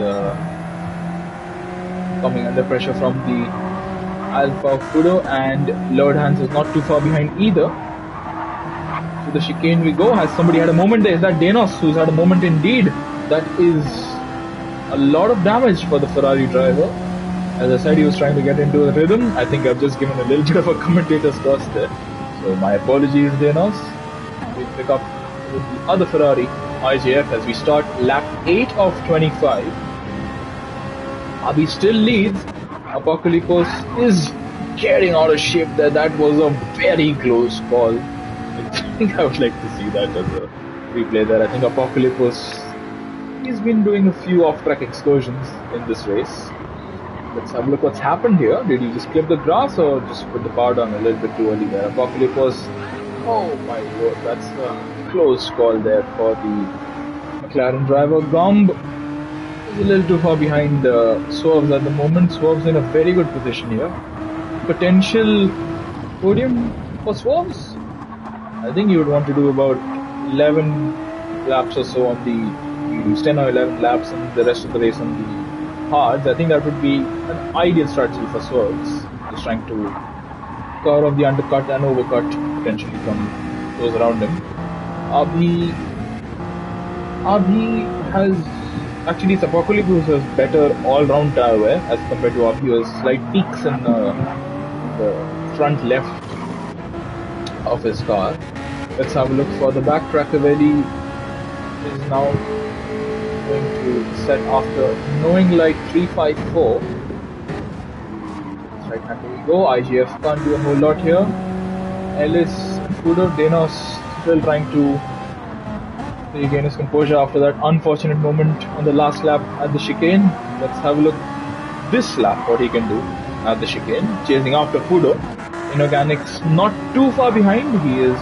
coming under pressure from the Alpha of Fudo, and Lord Hans is not too far behind either. To the chicane we go. Has somebody had a moment there? Is that Denos who's had a moment indeed? That is a lot of damage for the Ferrari driver. As I said, he was trying to get into a rhythm. I think I've just given a little bit of a commentator's cross there. So my apologies, Denos. We pick up with the other Ferrari, IJF, as we start lap 8 of 25. Abhi still leads. Apocalypse is getting out of shape there. That was a very close call. I think I would like to see that as a replay there. I think Apocalypse, he's been doing a few off-track excursions in this race. Let's have a look what's happened here. Did he just clip the grass or just put the power down a little bit too early there? Apocalypse, oh my word, that's a close call there for the McLaren driver. Gumb is a little too far behind Swerves at the moment. Swerves in a very good position here. Potential podium for Swerves? I think he would want to do about 11 laps or so on the 10 or 11 laps and the rest of the race on the hards. I think that would be an ideal strategy for Swerves. Just trying to cover off the undercut and overcut potentially from those around him. Abhi has actually, it's Apocalypse who has better all-round tyre wear as compared to Abhi, who has slight peaks in the front left of his car. Let's have a look for the back. Crackvelli is now going to set after knowing light 354. Right hand we go. IGF can't do a whole lot here. Ellis, Fudo, Denos still trying to regain his composure after that unfortunate moment on the last lap at the chicane. Let's have a look this lap what he can do at the chicane, chasing after Fudo. Inorganics not too far behind. He is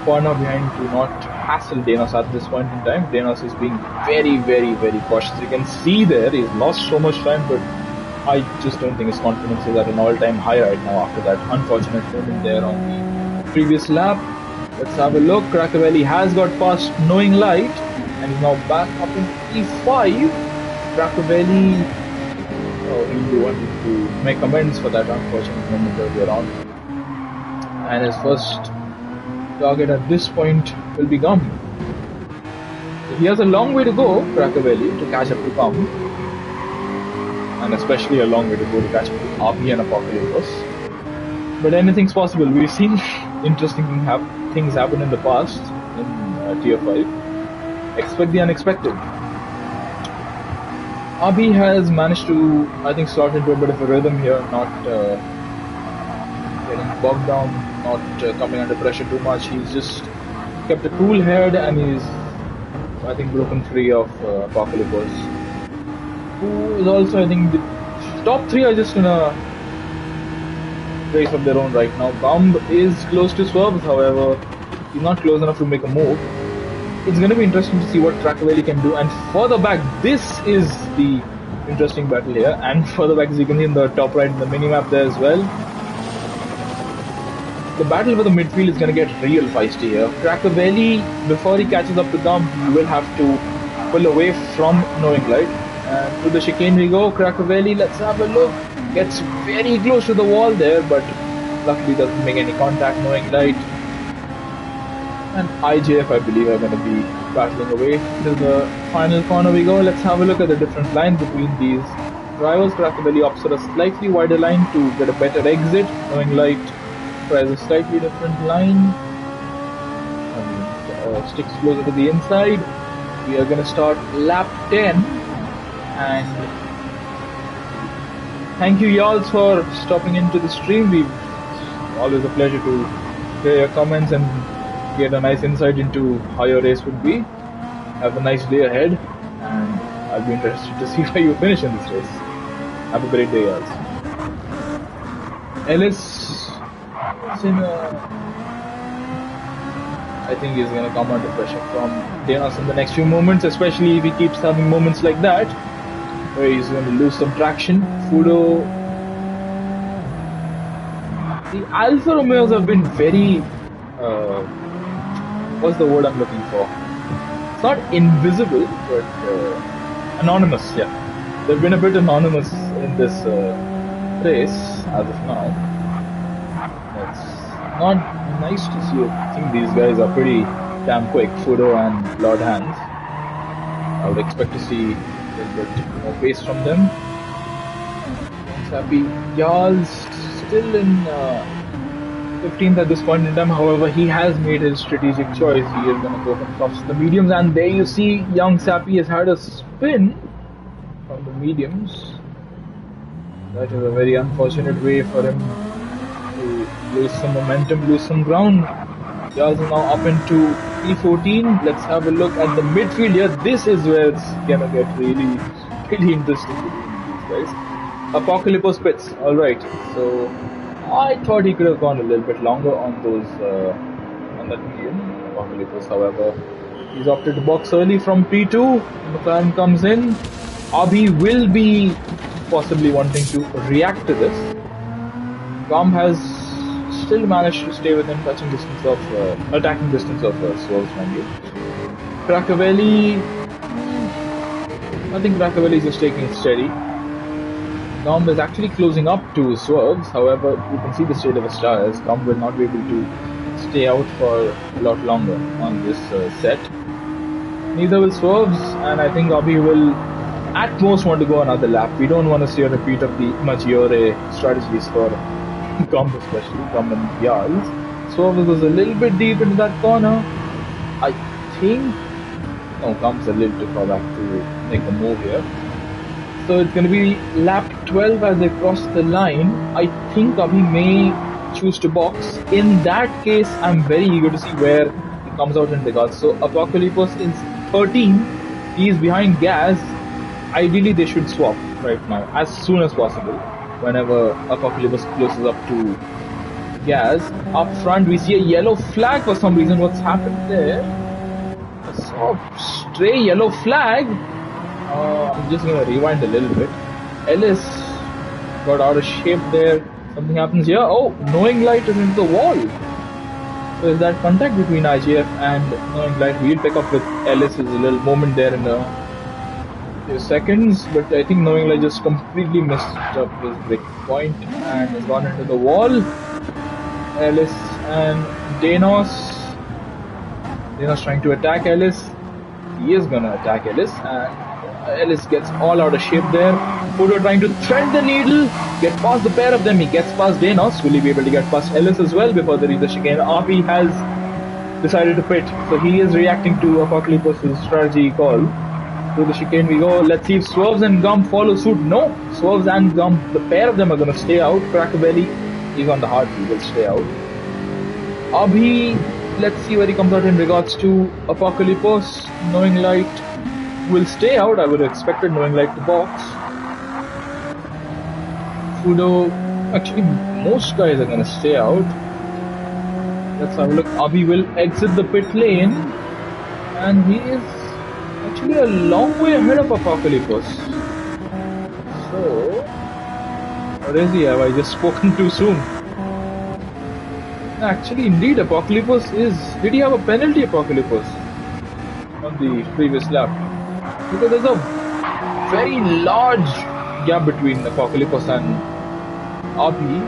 far enough behind to not hassle Denos at this point in time. Denos is being very, very, very cautious. You can see there he's lost so much time, but I just don't think his confidence is at an all-time high right now after that unfortunate moment there on the previous lap. Let's have a look. Crackvelli has got past knowing light and is now back up in E5. Crackvelli, he'll be wanting to make amends for that unfortunate moment earlier on. And his first target at this point will be Gum. So he has a long way to go, Crackvelli, to catch up to Gum. And especially a long way to go to catch up to Abhi and Apocalypse. But anything's possible. We've seen interesting things happen in the past in Tier 5. Expect the unexpected. Abhi has managed to, I think, slot into a bit of a rhythm here, not getting bogged down, not coming under pressure too much. He's just kept a cool head and he's, I think, broken free of Apocalypse, who is also, I think, the top 3 are just in a race of their own right now. Gumb is close to Swerves, however, he's not close enough to make a move. It's going to be interesting to see what Crackvelli can do. And further back, this is the interesting battle here. And further back, as you can see in the top right in the minimap there as well, the battle for the midfield is going to get real feisty here. Crackvelli, before he catches up to Gumb, he will have to pull away from knowing light. And to the chicane we go. Crackvelli, let's have a look. Gets very close to the wall there, but luckily doesn't make any contact knowing light. And IJF, I believe, are going to be battling away. To the final corner we go. Let's have a look at the different lines between these drivers. Crackvelli opts for a slightly wider line to get a better exit. Knowing light tries a slightly different line. Sticks closer to the inside. We are going to start lap 10. And thank you y'all for stopping into the stream. It's always a pleasure to hear your comments and get a nice insight into how your race would be. Have a nice day ahead, and I'll be interested to see where you finish in this race. Have a great day, guys. Ellis is in I think he's going to come under pressure from Danos in the next few moments, especially if he keeps having moments like that, where he's going to lose some traction. Fudo. The Alfa Romeos have been very... what's the word I'm looking for? It's not invisible, but anonymous, yeah. They've been a bit anonymous in this race as of now. It's not nice to see it. I think these guys are pretty damn quick, Fudo and Lord Hands. I would expect to see a little bit more pace from them. Happy Jarl's still in 15th at this point in time. However, he has made his strategic choice. He is going to go from softs to the mediums, and there you see young Sappy has had a spin from the mediums. That is a very unfortunate way for him to lose some momentum, lose some ground. Jarl's now up into P14. Let's have a look at the midfield here. This is where it's going to get really, really interesting between these guys. Apocalypse pits. Alright, so I thought he could have gone a little bit longer on those on that medium. Apocalypse, however, he's opted to box early from P2. McLaren comes in. Abhi will be possibly wanting to react to this. Gum has still managed to stay within touching distance of attacking distance of Swerve's mind. Krakovelli, I think Krakovelli is just taking it steady. Gum is actually closing up to Swerves, however, you can see the state of his tires. Gum will not be able to stay out for a lot longer on this set. Neither will Swerves, and I think Abhi will at most want to go another lap. We don't want to see a repeat of the Maggiore strategies for Gum, especially Gum and Jarls. Swerves was a little bit deep into that corner. I think... no, Gum's a little too far back to make a move here. So it's going to be lap 12 as they cross the line. I think Abhi may choose to box. In that case, I'm very eager to see where he comes out in regards. So Apocalypse is 13. He is behind Gaz. Ideally, they should swap right now as soon as possible. Whenever Apocalypse closes up to Gaz. Up front, we see a yellow flag for some reason. What's happened there? I saw a stray yellow flag. I'm just going to rewind a little bit. Ellis got out of shape there. Something happens here. Oh, Knowing Light is into the wall. So is that contact between IGF and Knowing Light? We'll pick up with Ellis. There's a little moment there in a few seconds. But I think Knowing Light just completely messed up his break point and has gone into the wall. Ellis and Danos. Danos trying to attack Ellis. He is going to attack Ellis, and Ellis gets all out of shape there. Fudo trying to thread the needle, get past the pair of them. He gets past Danos. Will he be able to get past Ellis as well before they reach the chicane? Api has decided to pit, so he is reacting to Apocalypse's strategy call. To the chicane we go. Let's see if Swerves and Gum follow suit. No, Swerves and Gum, the pair of them are going to stay out. Krakovelli, he's on the hard, he will stay out. Abhi, let's see where he comes out in regards to Apocalypse. Knowing Light will stay out. I would have expected Knowing Light to box. Fudo, actually most guys are going to stay out. Let's have a look. Abhi will exit the pit lane, and he is actually a long way ahead of Apocalypse. So, what is he? Have I just spoken too soon? Actually, indeed, Apocalypse is... did he have a penalty, Apocalypse, on the previous lap? Because there's a very large gap between Apocalypse and Abhi.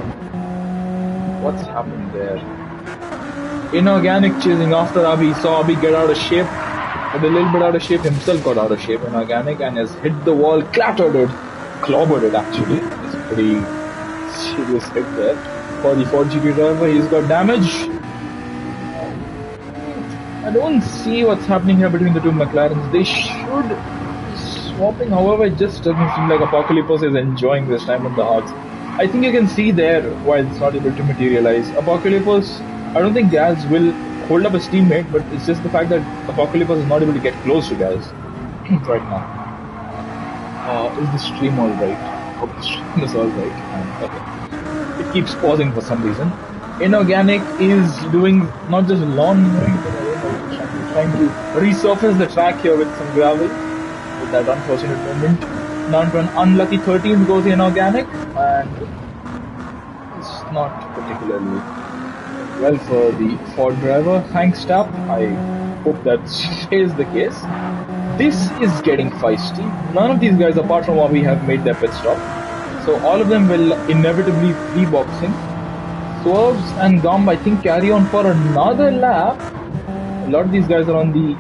What's happened there? Inorganic chasing after Abhi. Saw Abhi get out of shape. Got a little bit out of shape. Himself got out of shape. Inorganic and has hit the wall. Clattered it. Clobbered it actually. It's a pretty serious hit there. For the Ford GT driver, he's got damage. I don't see what's happening here between the two McLarens. They should be swapping, however, it just doesn't seem like Apocalypse is enjoying this time on the hards. I think you can see there why it's not able to materialize. Apocalypse, I don't think Gaz will hold up his teammate, but it's just the fact that Apocalypse is not able to get close to guys right now. Is the stream alright? Hope the stream is alright. Okay. It keeps pausing for some reason. Inorganic is doing not just lawn mowing, but trying to resurface the track here with some gravel. With that unfortunate moment. Down to an unlucky 13th goes Inorganic, and it's not particularly well for the Ford driver. Thanks, Tap. I hope that stays the case. This is getting feisty. None of these guys, apart from Avi, have made their pit stop. So all of them will inevitably be boxing. Swerves and Gumb, I think, carry on for another lap. A lot of these guys are on the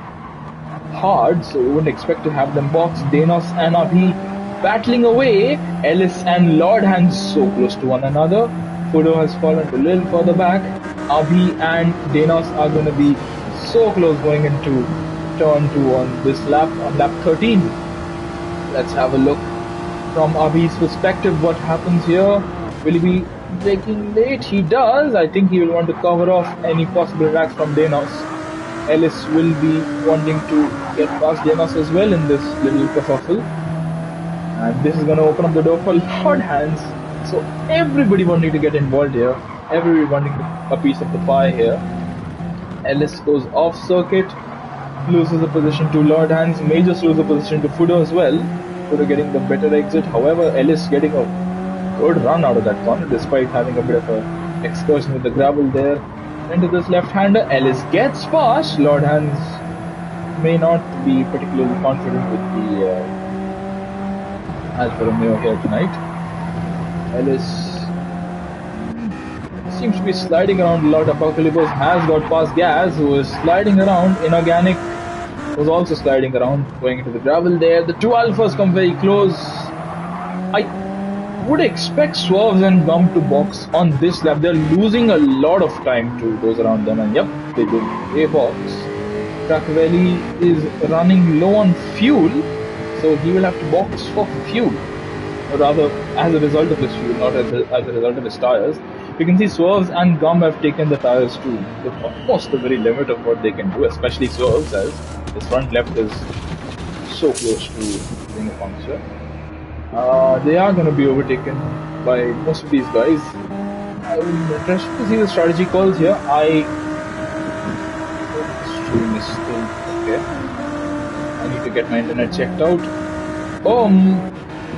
hard, so we wouldn't expect to have them box. Danos and Avi battling away. Ellis and Lord Hands so close to one another. Fudo has fallen a little further back. Avi and Danos are going to be so close going into turn 2 on this lap, on lap 13. Let's have a look from Avi's perspective. What happens here? Will he be braking late? He does. I think he will want to cover off any possible attacks from Danos. Ellis will be wanting to get past Danos as well in this little kerfuffle. And this is going to open up the door for Lord Hands. So everybody wanting to get involved here. Everybody wanting a piece of the pie here. Ellis goes off circuit. Loses the position to Lord Hands. May just lose the position to Fudo as well. Fudo getting the better exit. However, Ellis getting a good run out of that corner despite having a bit of an excursion with the gravel there. Into this left-hander. Ellis gets past. Lord Hands may not be particularly confident with the Alfa Romeo here tonight. Ellis seems to be sliding around a lot. Apocalypse has got past Gaz, who is sliding around. Inorganic was also sliding around, going into the gravel there. The two Alphas come very close. I would expect Swerves and Gump to box on this lap. They're losing a lot of time to those around them, and yep, they do a box. Cracavelli is running low on fuel, so he will have to box for fuel, or rather as a result of his fuel, not as a result of his tires. You can see Swerves and Gum have taken the tires to almost the very limit of what they can do, especially Swerves, as his front left is so close to being a puncture. They are going to be overtaken by most of these guys. I'm interested to see the strategy calls here. I hope the stream is still okay. I need to get my internet checked out.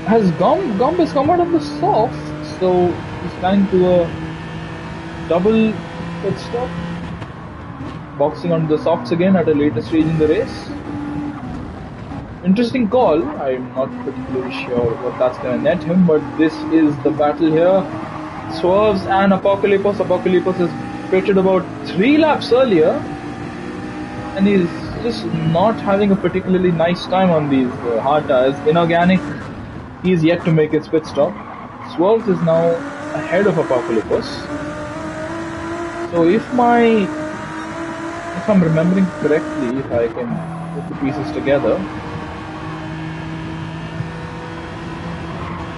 Has Gum has come out of the soft, so he's planning to double pit stop, boxing onto the softs again at a later stage in the race. Interesting call. I'm not particularly sure what that's going to net him, but this is the battle here. Swerves and Apocalypse. Apocalypse is pitted about 3 laps earlier, and he's just not having a particularly nice time on these hard tires. Inorganic, he's yet to make his pit stop. Swerves is now ahead of Apocalypse. So if I'm remembering correctly, if I can put the pieces together,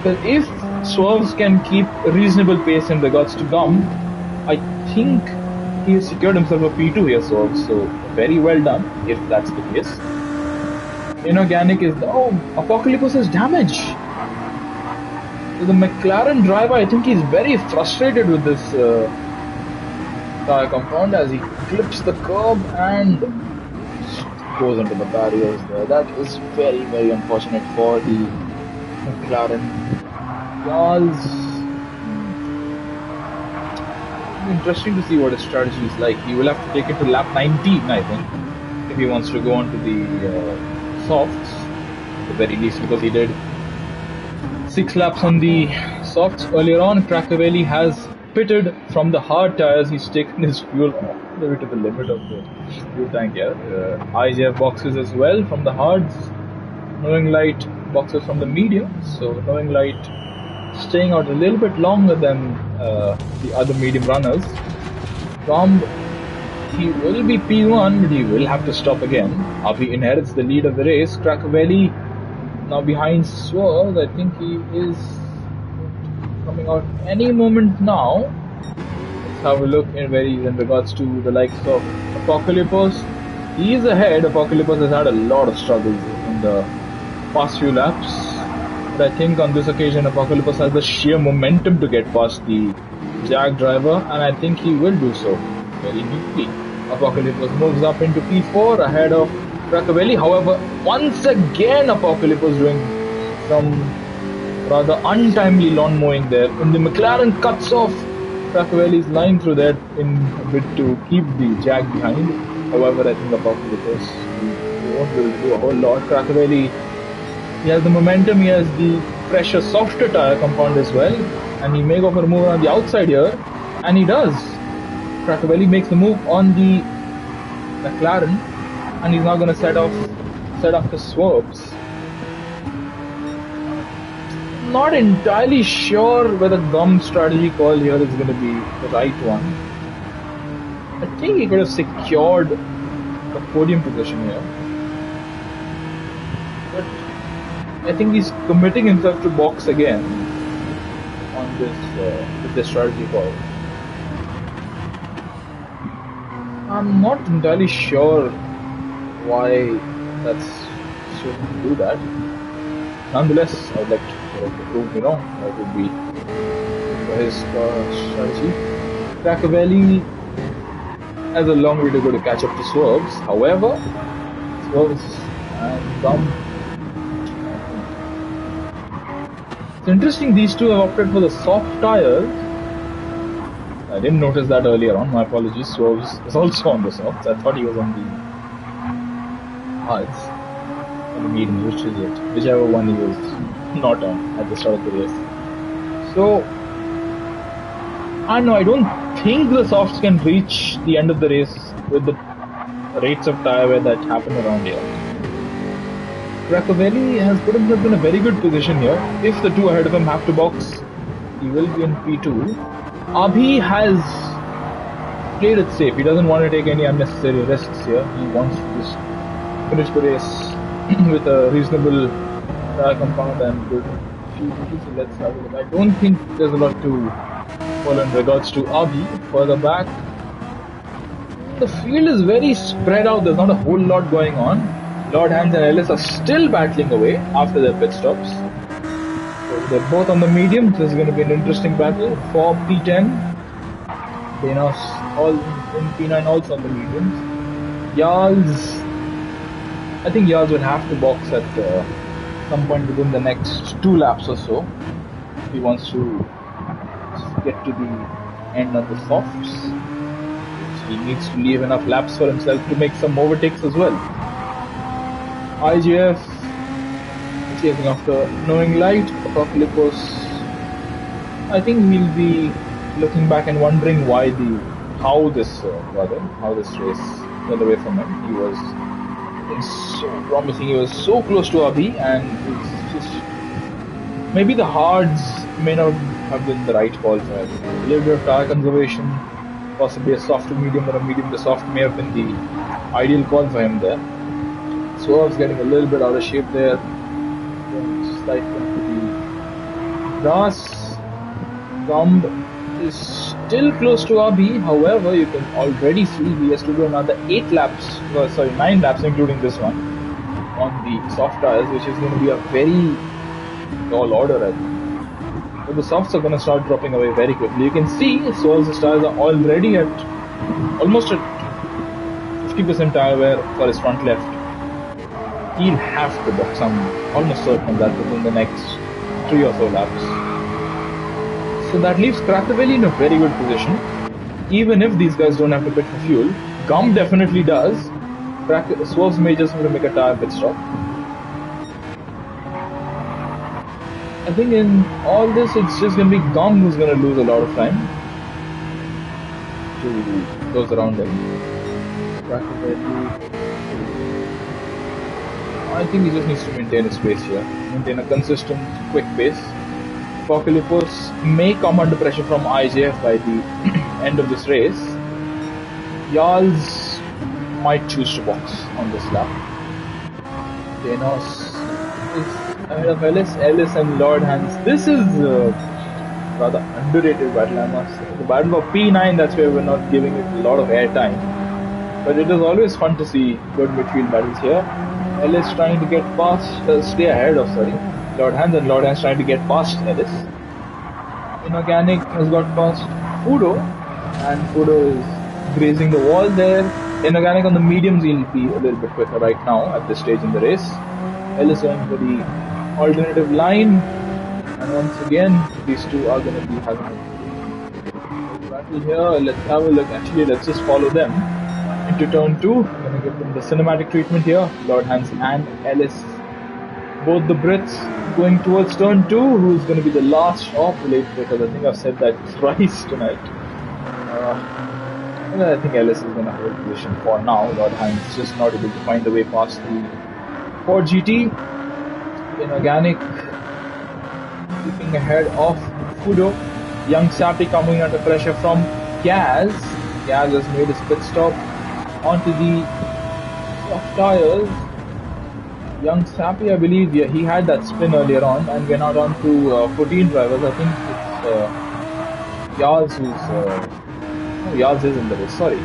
well, if Swerves can keep a reasonable pace in regards to Gum, I think he has secured himself a P2 here, Swerves. So very well done, if that's the case. Inorganic is Apocalypse is damage. So the McLaren driver, I think he's very frustrated with this tire compound as he clips the curb and goes into the barriers there. That is very, very unfortunate for the McLaren cars. Interesting to see what his strategy is like. He will have to take it to lap 19, I think, if he wants to go on to the softs, at the very least, because he did 6 laps on the softs earlier on. Cracavelli has pitted from the hard tires. He's taken his fuel all the way to the limit of the fuel tank here. IJF boxes as well from the hards. Knowing Light boxes from the medium. So Knowing Light staying out a little bit longer than the other medium runners. He will be P1, but he will have to stop again. Avi inherits the lead of the race. Cracavelli now behind Swerve. I think he is coming out any moment now. Let's have a look in regards to the likes of Apocalypse, he is ahead. Apocalypse has had a lot of struggles in the past few laps. But I think on this occasion, Apocalypse has the sheer momentum to get past the Jag driver, and I think he will do so very neatly. Apocalypse moves up into P4 ahead of Bracavelli. However, once again, Apocalypse doing some rather untimely lawn mowing there. And the McLaren cuts off Bracavelli's line through there in a bit to keep the Jag behind. However, I think Apocalypse won't be able to do a whole lot. Bracavelli, he has the momentum, he has the fresher, softer tyre compound as well, and he may go for a move on the outside here, and he does. Bracavelli makes the move on the McLaren, and he's now going to set off the swerves. Not entirely sure whether Gum's strategy call here is going to be the right one. I think he could have secured the podium position here, but I think he's committing himself to box again on this with this strategy call. I'm not entirely sure why that's shouldn't do that. Nonetheless, I'd like to prove me wrong. That would be his strategy. Bracavelli has a long way to go to catch up to Swerves. However, Swerves and Gum. It's interesting, these two have opted for the soft tyres. I didn't notice that earlier on, my apologies. Swerves is also on the softs. I thought he was on the hards, on the medium, which is it? Whichever one he was not on at the start of the race. So, I don't think the softs can reach the end of the race with the rates of tyre wear that happen around here. Bracavelli has put himself in a very good position here. If the two ahead of him have to box, he will be in P2. Abhi has played it safe. He doesn't want to take any unnecessary risks here. He wants to just finish the race with a reasonable tyre compound and good fuel. So let's have a look. I don't think there's a lot to follow in regards to Abhi. Further back, the field is very spread out. There's not a whole lot going on. Lord Hans and Ellis are still battling away after their pit stops. So they're both on the mediums. This is going to be an interesting battle for P10. Denos all in P9 also on the mediums. Yarls, I think Yarls will have to box at some point within the next 2 laps or so if he wants to get to the end of the softs. He needs to leave enough laps for himself to make some overtakes as well. IGF chasing after knowing light. Apocalypse, I think we'll be looking back and wondering how this race went away from him. He was so promising. He was so close to Abhi, and it's just maybe the hards may not have been the right call for him. A little bit of tyre conservation, possibly a soft to medium or a medium to soft may have been the ideal call for him there. Swerve's getting a little bit out of shape there. Slightly into the grass. Gumb is still close to Abhi. However, you can already see he has to do another 9 laps, including this one, on the soft tyres, which is going to be a very tall order, I think. But the softs are going to start dropping away very quickly. You can see Swerve's tyres are already almost at 50% tyre wear for his front left. He'll have to box. I'm almost certain that within the next 3 or so laps. So that leaves Bracavelli in a very good position. Even if these guys don't have to pit for fuel, Gum definitely does. Swerves may just have to make a tyre pit stop. I think in all this, it's just going to be Gum who's going to lose a lot of time to those around him. Bracavelli, I think he just needs to maintain his pace here, maintain a consistent, quick pace. Apocalypse may come under pressure from IJF by the end of this race. Yarls might choose to box on this lap. Denos is ahead of Ellis and Lord Hans. This is rather underrated battle, I must say. The battle for P9, that's where we're not giving it a lot of airtime. But it is always fun to see good midfield battles here. Ellis trying to get past, stay ahead of, Lord Hans, and Lord Hans trying to get past Ellis. Inorganic has got past Fudo, and Fudo is grazing the wall there. Inorganic on the mediums, he'll be a little bit quicker right now at this stage in the race. Ellis going for the alternative line, and once again, these two are going to be having a battle here. Let's have a look. Actually, let's just follow them into turn 2. I'm going to give them the cinematic treatment here. Lord Hans and Ellis, both the Brits, going towards turn 2. Who's going to be the last off late? Because I think I've said that thrice tonight. And I think Ellis is going to hold position for now. Lord Hans just not able to find the way past the Ford GT. Inorganic keeping ahead of Fudo. Young Sappy coming under pressure from Gaz. Gaz has made his pit stop onto the soft tires. Young Sappy, I believe, yeah, he had that spin earlier on, and we're now on to 14 drivers. I think it's Yaz who's. No, Yaz is in the race, sorry.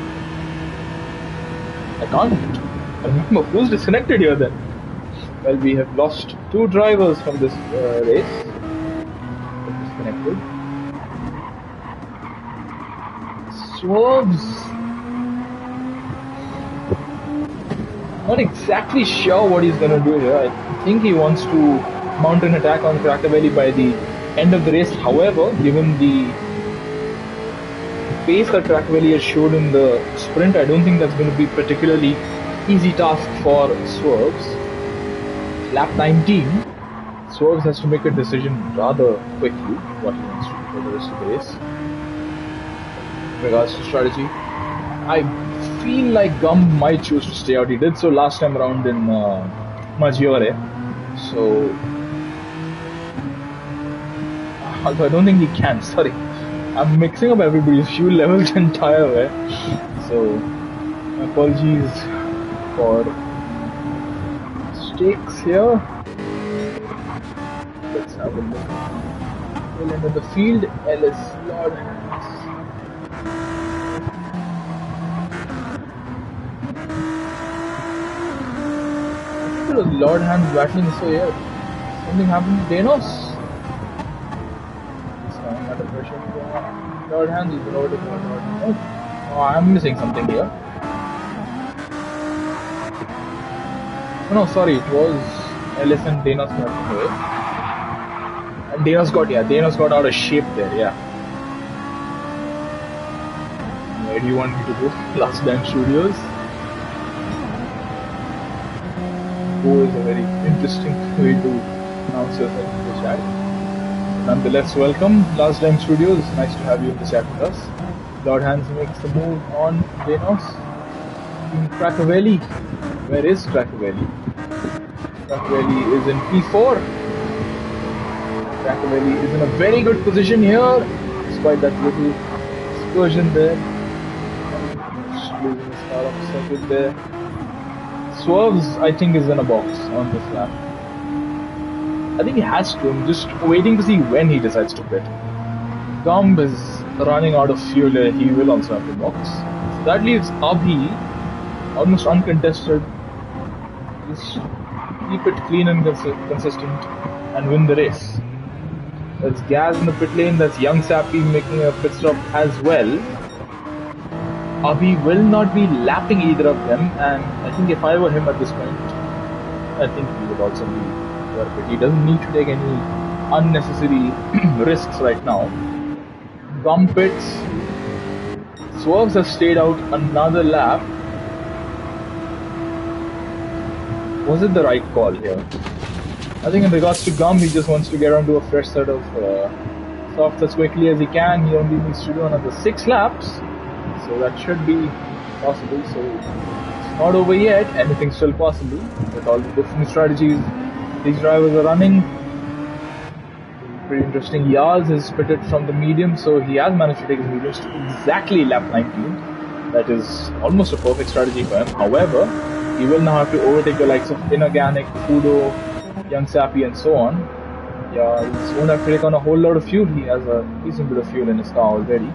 I can't remember who's disconnected here then. Well, we have lost 2 drivers from this race. Disconnected. Swerves. Not exactly sure what he's going to do here. I think he wants to mount an attack on Crackervelli by the end of the race. However, given the pace that Crackervelli has showed in the sprint, I don't think that's going to be particularly easy task for Swerves. Lap 19, Swerves has to make a decision rather quickly what he wants to do for the rest of the race. In regards to strategy, I feel like Gum might choose to stay out. He did so last time around in Maggiore. So, although I don't think he can, sorry. I'm mixing up everybody's fuel levels and tire wear. So, apologies for mistakes here. Let's have a look. Well, into the field, Ellis, Lord Hans. Lord Hans battling, so yeah, something happened to Danos. He's coming under pressure. Lord Hans is overtaking Lord Hans. Oh, I'm missing something here. Oh, no, sorry, it was Ellis and Danos battling away. And Danos got out of shape there, yeah. Where do you want me to go? Last Dance Studios. Go is a very interesting way to announce yourself in the chat. Nonetheless, welcome, Last Time Studios. Nice to have you in the chat with us. Lord Hans makes the move on Danos. In Crackervelli. Where is Crackervelli? Crackervelli is in P4. Crackervelli is in a very good position here, despite that little excursion there. Just losing his car off circuit there. Swerves, I think, is in a box on this lap. I think he has to. I'm just waiting to see when he decides to quit. Gumb is running out of fuel. He will also have to box. So that leaves Abhi almost uncontested. Just keep it clean and consistent and win the race. That's Gaz in the pit lane. That's Young Sappy making a pit stop as well. Abhi will not be lapping either of them, and I think if I were him at this point, I think he would also be worth it. He doesn't need to take any unnecessary risks right now. Gum pits. Swerves has stayed out another lap. Was it the right call here? I think in regards to Gum, he just wants to get onto a fresh set of softs as quickly as he can. He only needs to do another 6 laps. So that should be possible. So it's not over yet. Anything's still possible with all the different strategies these drivers are running. Pretty interesting. Yaz is pitted from the medium, so he has managed to take his mediums to exactly lap 19. That is almost a perfect strategy for him. However, he will now have to overtake the likes of Inorganic, Fudo, Young Sappy, and so on. Yeah, he won't have to take on a whole lot of fuel. He has a decent bit of fuel in his car already.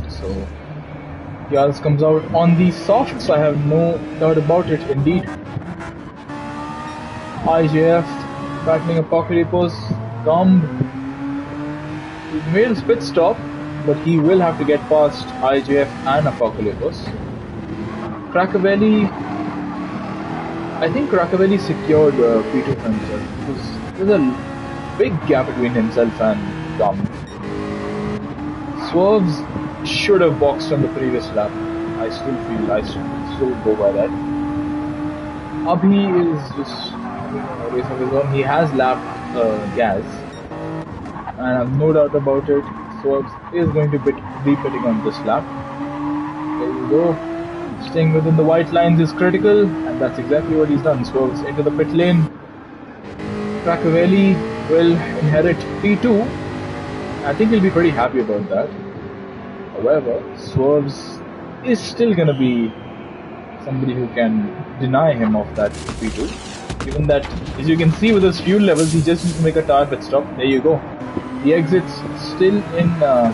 So Yals comes out on the softs, I have no doubt about it, indeed. IJF battling Apocalypse. Gumb, he made his pit stop, but he will have to get past IJF and Apocalypse. Cracavelli, I think Cracavelli secured P2 for himself because there's a big gap between himself and Gumb. Swerves should have boxed on the previous lap. I still go by that. Abhi is just a race of his own. He has lapped Gaz, and I have no doubt about it. Swerves is going to be pitting on this lap. There you go. Staying within the white lines is critical, and that's exactly what he's done. Swerves into the pit lane. Cracavelli will inherit P2. I think he'll be pretty happy about that. However, Swerves is still going to be somebody who can deny him of that P2. Given that, as you can see with his fuel levels, he just needs to make a tire pit stop. There you go. The exit's still in the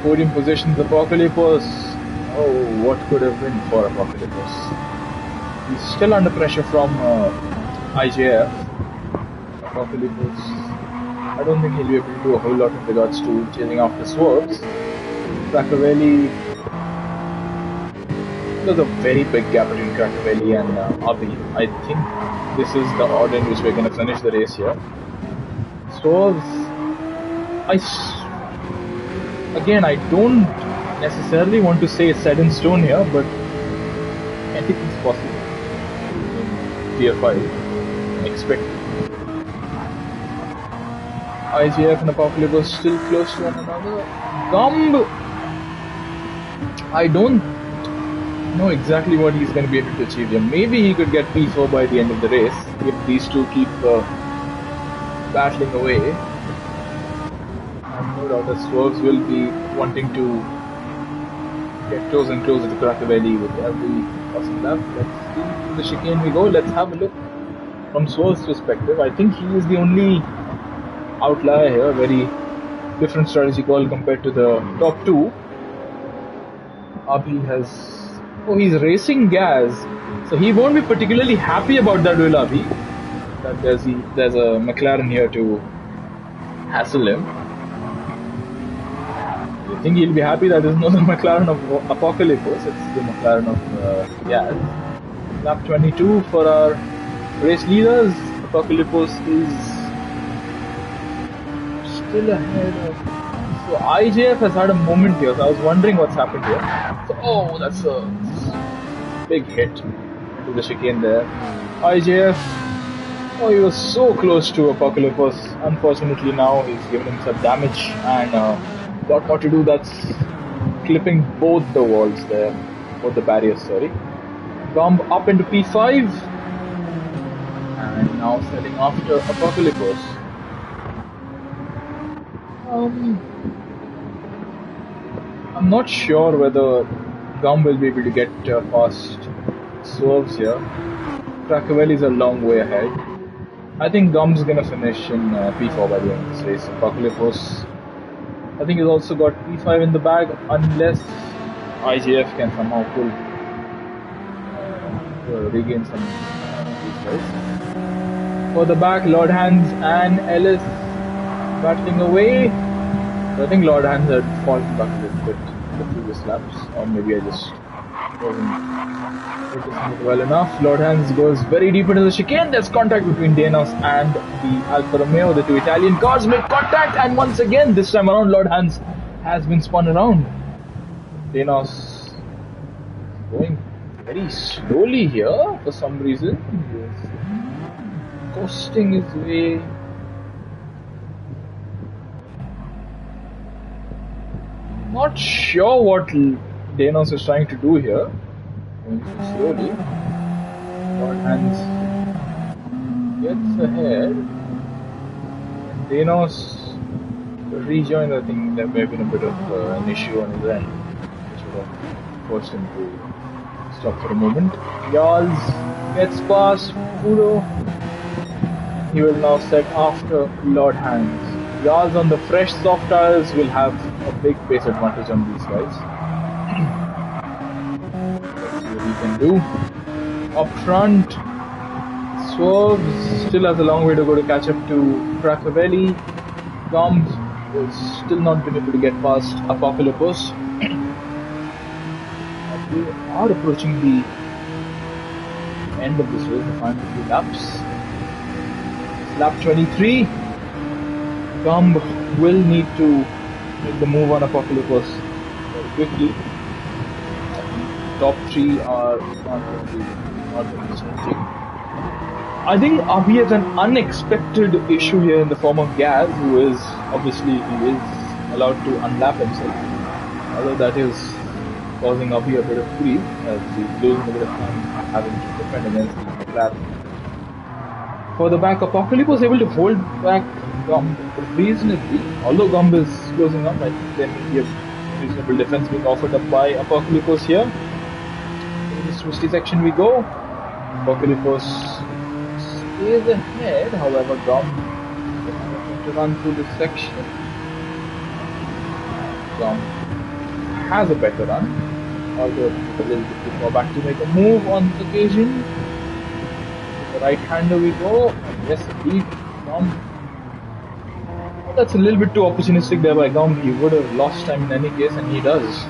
podium positions. Apocalypse. Oh, what could have been for Apocalypse? He's still under pressure from IJF. Apocalypse, I don't think he'll be able to do a whole lot in regards to chasing after Swerves. Cracavelli, there's a very big gap between Cracavelli and Abhi. I think this is the order in which we're going to finish the race here. Swerves, again, I don't necessarily want to say it's set in stone here, but anything's possible in Tier 5. Expect IGF and Apocalypse still close to one another. Gumb, I don't know exactly what he's going to be able to achieve here. Maybe he could get P4 by the end of the race if these two keep battling away. I'm no doubt that Swerves will be wanting to get closer and closer to Cracavelli with every passing lap. Let's see, to the chicane we go. Let's have a look from Swerves' perspective. I think he is the only outlier here. Very different strategy call compared to the top two. Abhi has... Oh, he's racing Gaz, so he won't be particularly happy about that, will Abhi? That there's a McLaren here to hassle him. I think he'll be happy that there's no McLaren of Apocalypse, it's the McLaren of Gaz. Lap 22 for our race leaders. Apocalypse is still ahead of... So IJF has had a moment here, so I was wondering what's happened here. So, oh, that's a big hit to the chicane there. IJF, oh, he was so close to Apocalypse. Unfortunately now he's given himself damage and got more to do. That's clipping both the walls there, both the barriers, sorry. Gumb up into P5 and now setting after Apocalypse. I'm not sure whether Gumb will be able to get past Swerves here. Cracavelli is a long way ahead. I think Gumb's gonna finish in P4 by the end of this race. Apocalypse, I think he's also got P5 in the bag unless IJF can somehow regain some P5. For the back, Lord Hands and Ellis battling away. I think Lord Hands had fallen back a little bit in the previous laps, or maybe I just wasn't focusing it well enough. Lord Hands goes very deep into the chicane. There's contact between Danos and the Alfa Romeo. The two Italian cars make contact, and once again, this time around, Lord Hands has been spun around. Danos going very slowly here for some reason. He's coasting his way. Not sure what Danos is trying to do here. Going so slowly. Lord Hands gets ahead. And Danos rejoins. I think there may have been a bit of an issue on his end, which would have forced him to stop for a moment. Yals gets past Udo. He will now set after Lord Hands. Yals on the fresh soft tires will have a big pace advantage on these guys. Let's see what he can do. Up front, swerves, still has a long way to go to catch up to Krakovelli. Gumb has still not been able to get past Apocalypse. We are approaching the end of this race, the final few laps. Lap 23. Gumb will need to make the move on Apocalypse very quickly. Top 3 are not going to be changing. I think Abhi has an unexpected issue here in the form of Gaz, who is obviously allowed to unlap himself. Although that is causing Abhi a bit of grief as he's losing a bit of time having to defend against the trap. For the back, Apocalypse was able to hold back Gumb reasonably. Although Gumb is closing up, I think there may be a reasonable defense being offered up by Apocalypse here. In this twisty section we go. Apocalypse stays ahead, however Gumb is going to run through this section. Gumb has a better run, although a little bit too far back to make a move on this occasion. The right-hander we go. Yes, indeed, Gumb. That's a little bit too opportunistic there by Gumb. He would have lost time in any case, and he does.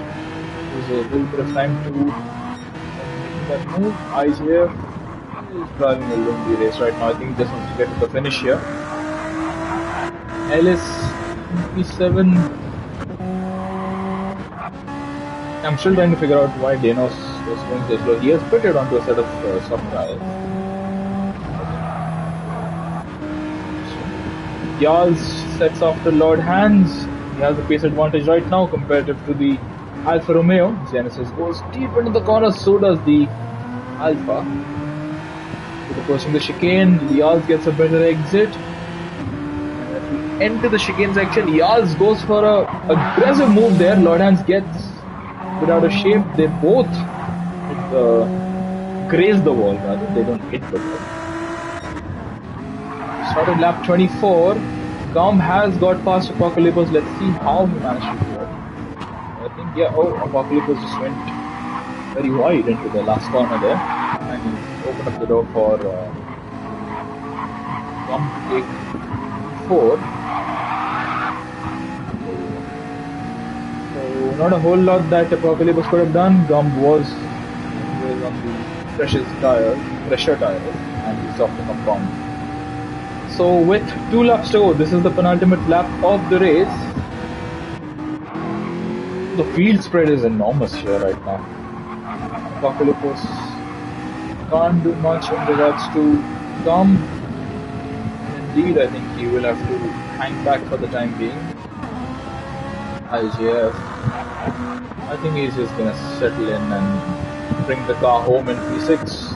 There's a little bit of time to make that move. Eyes here. He's driving a lonely race right now. I think he just wants to get to the finish here. Ellis, P7. I'm still trying to figure out why Denos was going so slow. He has pitted onto a set of soft tires. Yaz sets off the Lord Hands. He has a pace advantage right now comparative to the Alfa Romeo. Genesis goes deep into the corner, so does the Alfa. With approaching the chicane, Yaz gets a better exit. And as we enter the chicane section, Yaz goes for a aggressive move there. Lord Hands gets a bit out of shape. They both graze the wall rather. They don't hit the wall. Started lap 24. Gumb has got past Apocalypse. Let's see how he managed to do it. I think, yeah, Apocalypse just went very wide into the last corner there. And he opened up the door for Gumb to take 4. So, not a whole lot that Apocalypse could have done. Gumb was on the pressure tires, and he softened up on. So with 2 laps to go, this is the penultimate lap of the race. The field spread is enormous here right now. Apocalypse can't do much in regards to Gumb. Indeed, I think he will have to hang back for the time being. IGF, I think he's just gonna settle in and bring the car home in P6.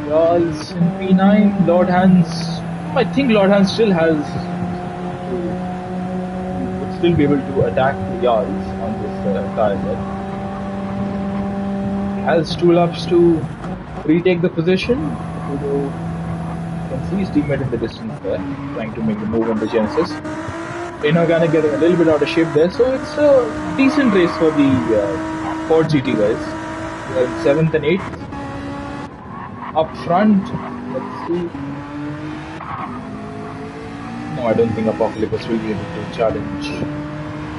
Charles in P9, Lord Hands. I think Lord Hands still would still be able to attack the yards on this tire set. He has 2 laps to retake the position. Although you can see his teammate in the distance there, trying to make the move on the Genesis. Inorganic getting a little bit out of shape there, so it's a decent race for the Ford GT guys. We are in 7th and 8th. Up front, let's see. No, I don't think Apocalypse will be able to challenge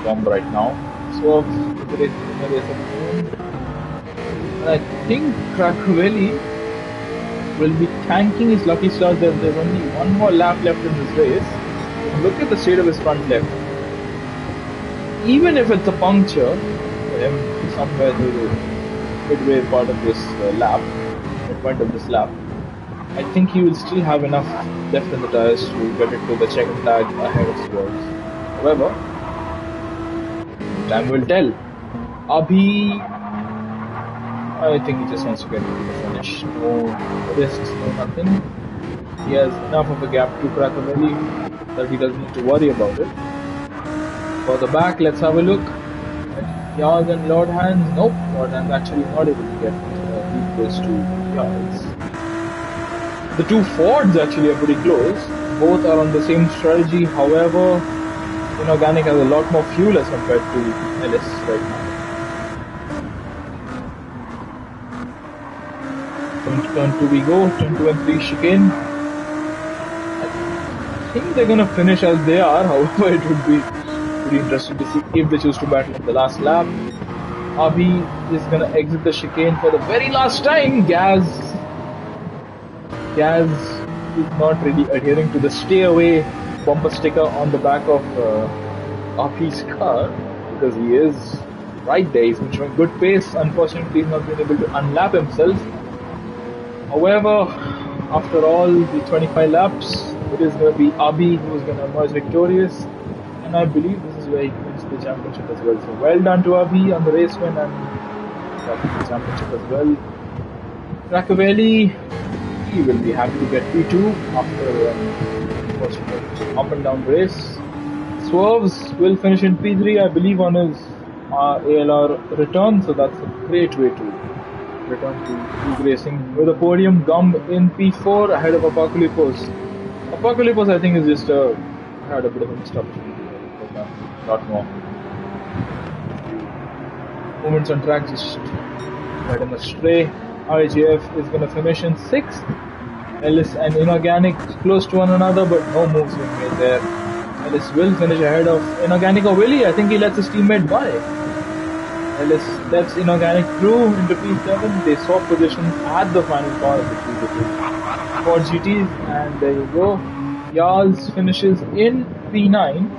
Gumb right now. So, the race of the moon. And I think Krakovelli will be tanking his lucky stars. There's only 1 more lap left in this race. Look at the state of his front left. Even if it's a puncture for him somewhere through the midway part of this lap, point of this lap, I think he will still have enough left in the tires to get it to the checkered flag ahead of Swerves. However, time will tell. Abhi, I think he just wants to get to the finish. No risks, no nothing. He has enough of a gap to Krakovelli that he doesn't need to worry about it. For the back, let's have a look. Yaz and Lord Hands. Nope, Lord Hands actually not able to get those 2 yards. The 2 Fords actually are pretty close. Both are on the same strategy. However, Inorganic has a lot more fuel as compared to LS right now. Turn 2 we go, turn 2 and 3 chicane. I think they're gonna finish as they are, however it would be pretty interesting to see if they choose to battle in the last lap. Abi is gonna exit the chicane for the very last time. Gaz is not really adhering to the stay away bumper sticker on the back of Abi's car because he is right there. He's been showing good pace. Unfortunately, he's not been able to unlap himself. However, after all the 25 laps, it is going to be Abi who is going to emerge victorious, and I believe this is where he wins the championship as well. So well done to Abi on the race win and the championship as well. Racavelli, he will be happy to get P2 after an up and down race. Swerves will finish in P3, I believe, on his ALR return, so that's a great way to return to League racing with a podium. Gum in P4 ahead of Apocalypse. Apocalypse, I think, is just had a bit of a missed opportunity. A lot more movements on track just led him astray. IGF is going to finish in 6th. Ellis and Inorganic close to one another, but no moves being made there. Ellis will finish ahead of Inorganic, or will he? I think he lets his teammate by. Ellis lets Inorganic through into P7. They swap positions at the final corner between the two Ford GTs, and there you go. Yarls finishes in P9.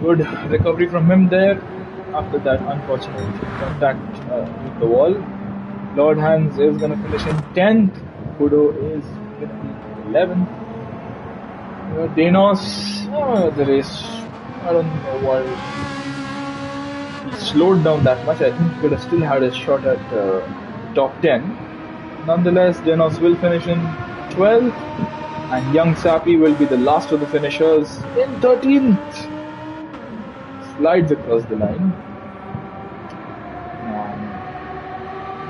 Good recovery from him there after that unfortunate contact with the wall. Lord Hans is going to finish in 10th. Kudo is going to be 11th. Danos, the race, I don't know why he slowed down that much. I think he could have still had a shot at top 10. Nonetheless, Danos will finish in 12th, and Young Sappy will be the last of the finishers in 13th. Slides across the line.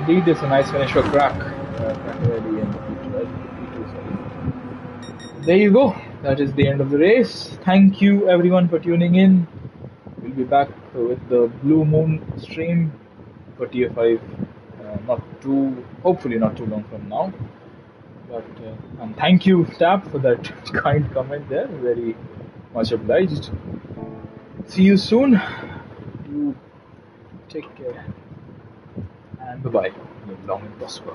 Indeed, it's a nice finish for Crack. There you go. That is the end of the race. Thank you everyone for tuning in. We'll be back with the Blue Moon stream for Tier 5. Hopefully not too long from now. But and thank you, Tap, for that kind comment there. Very much obliged. See you soon. You take care. And bye-bye. Live long and prosper.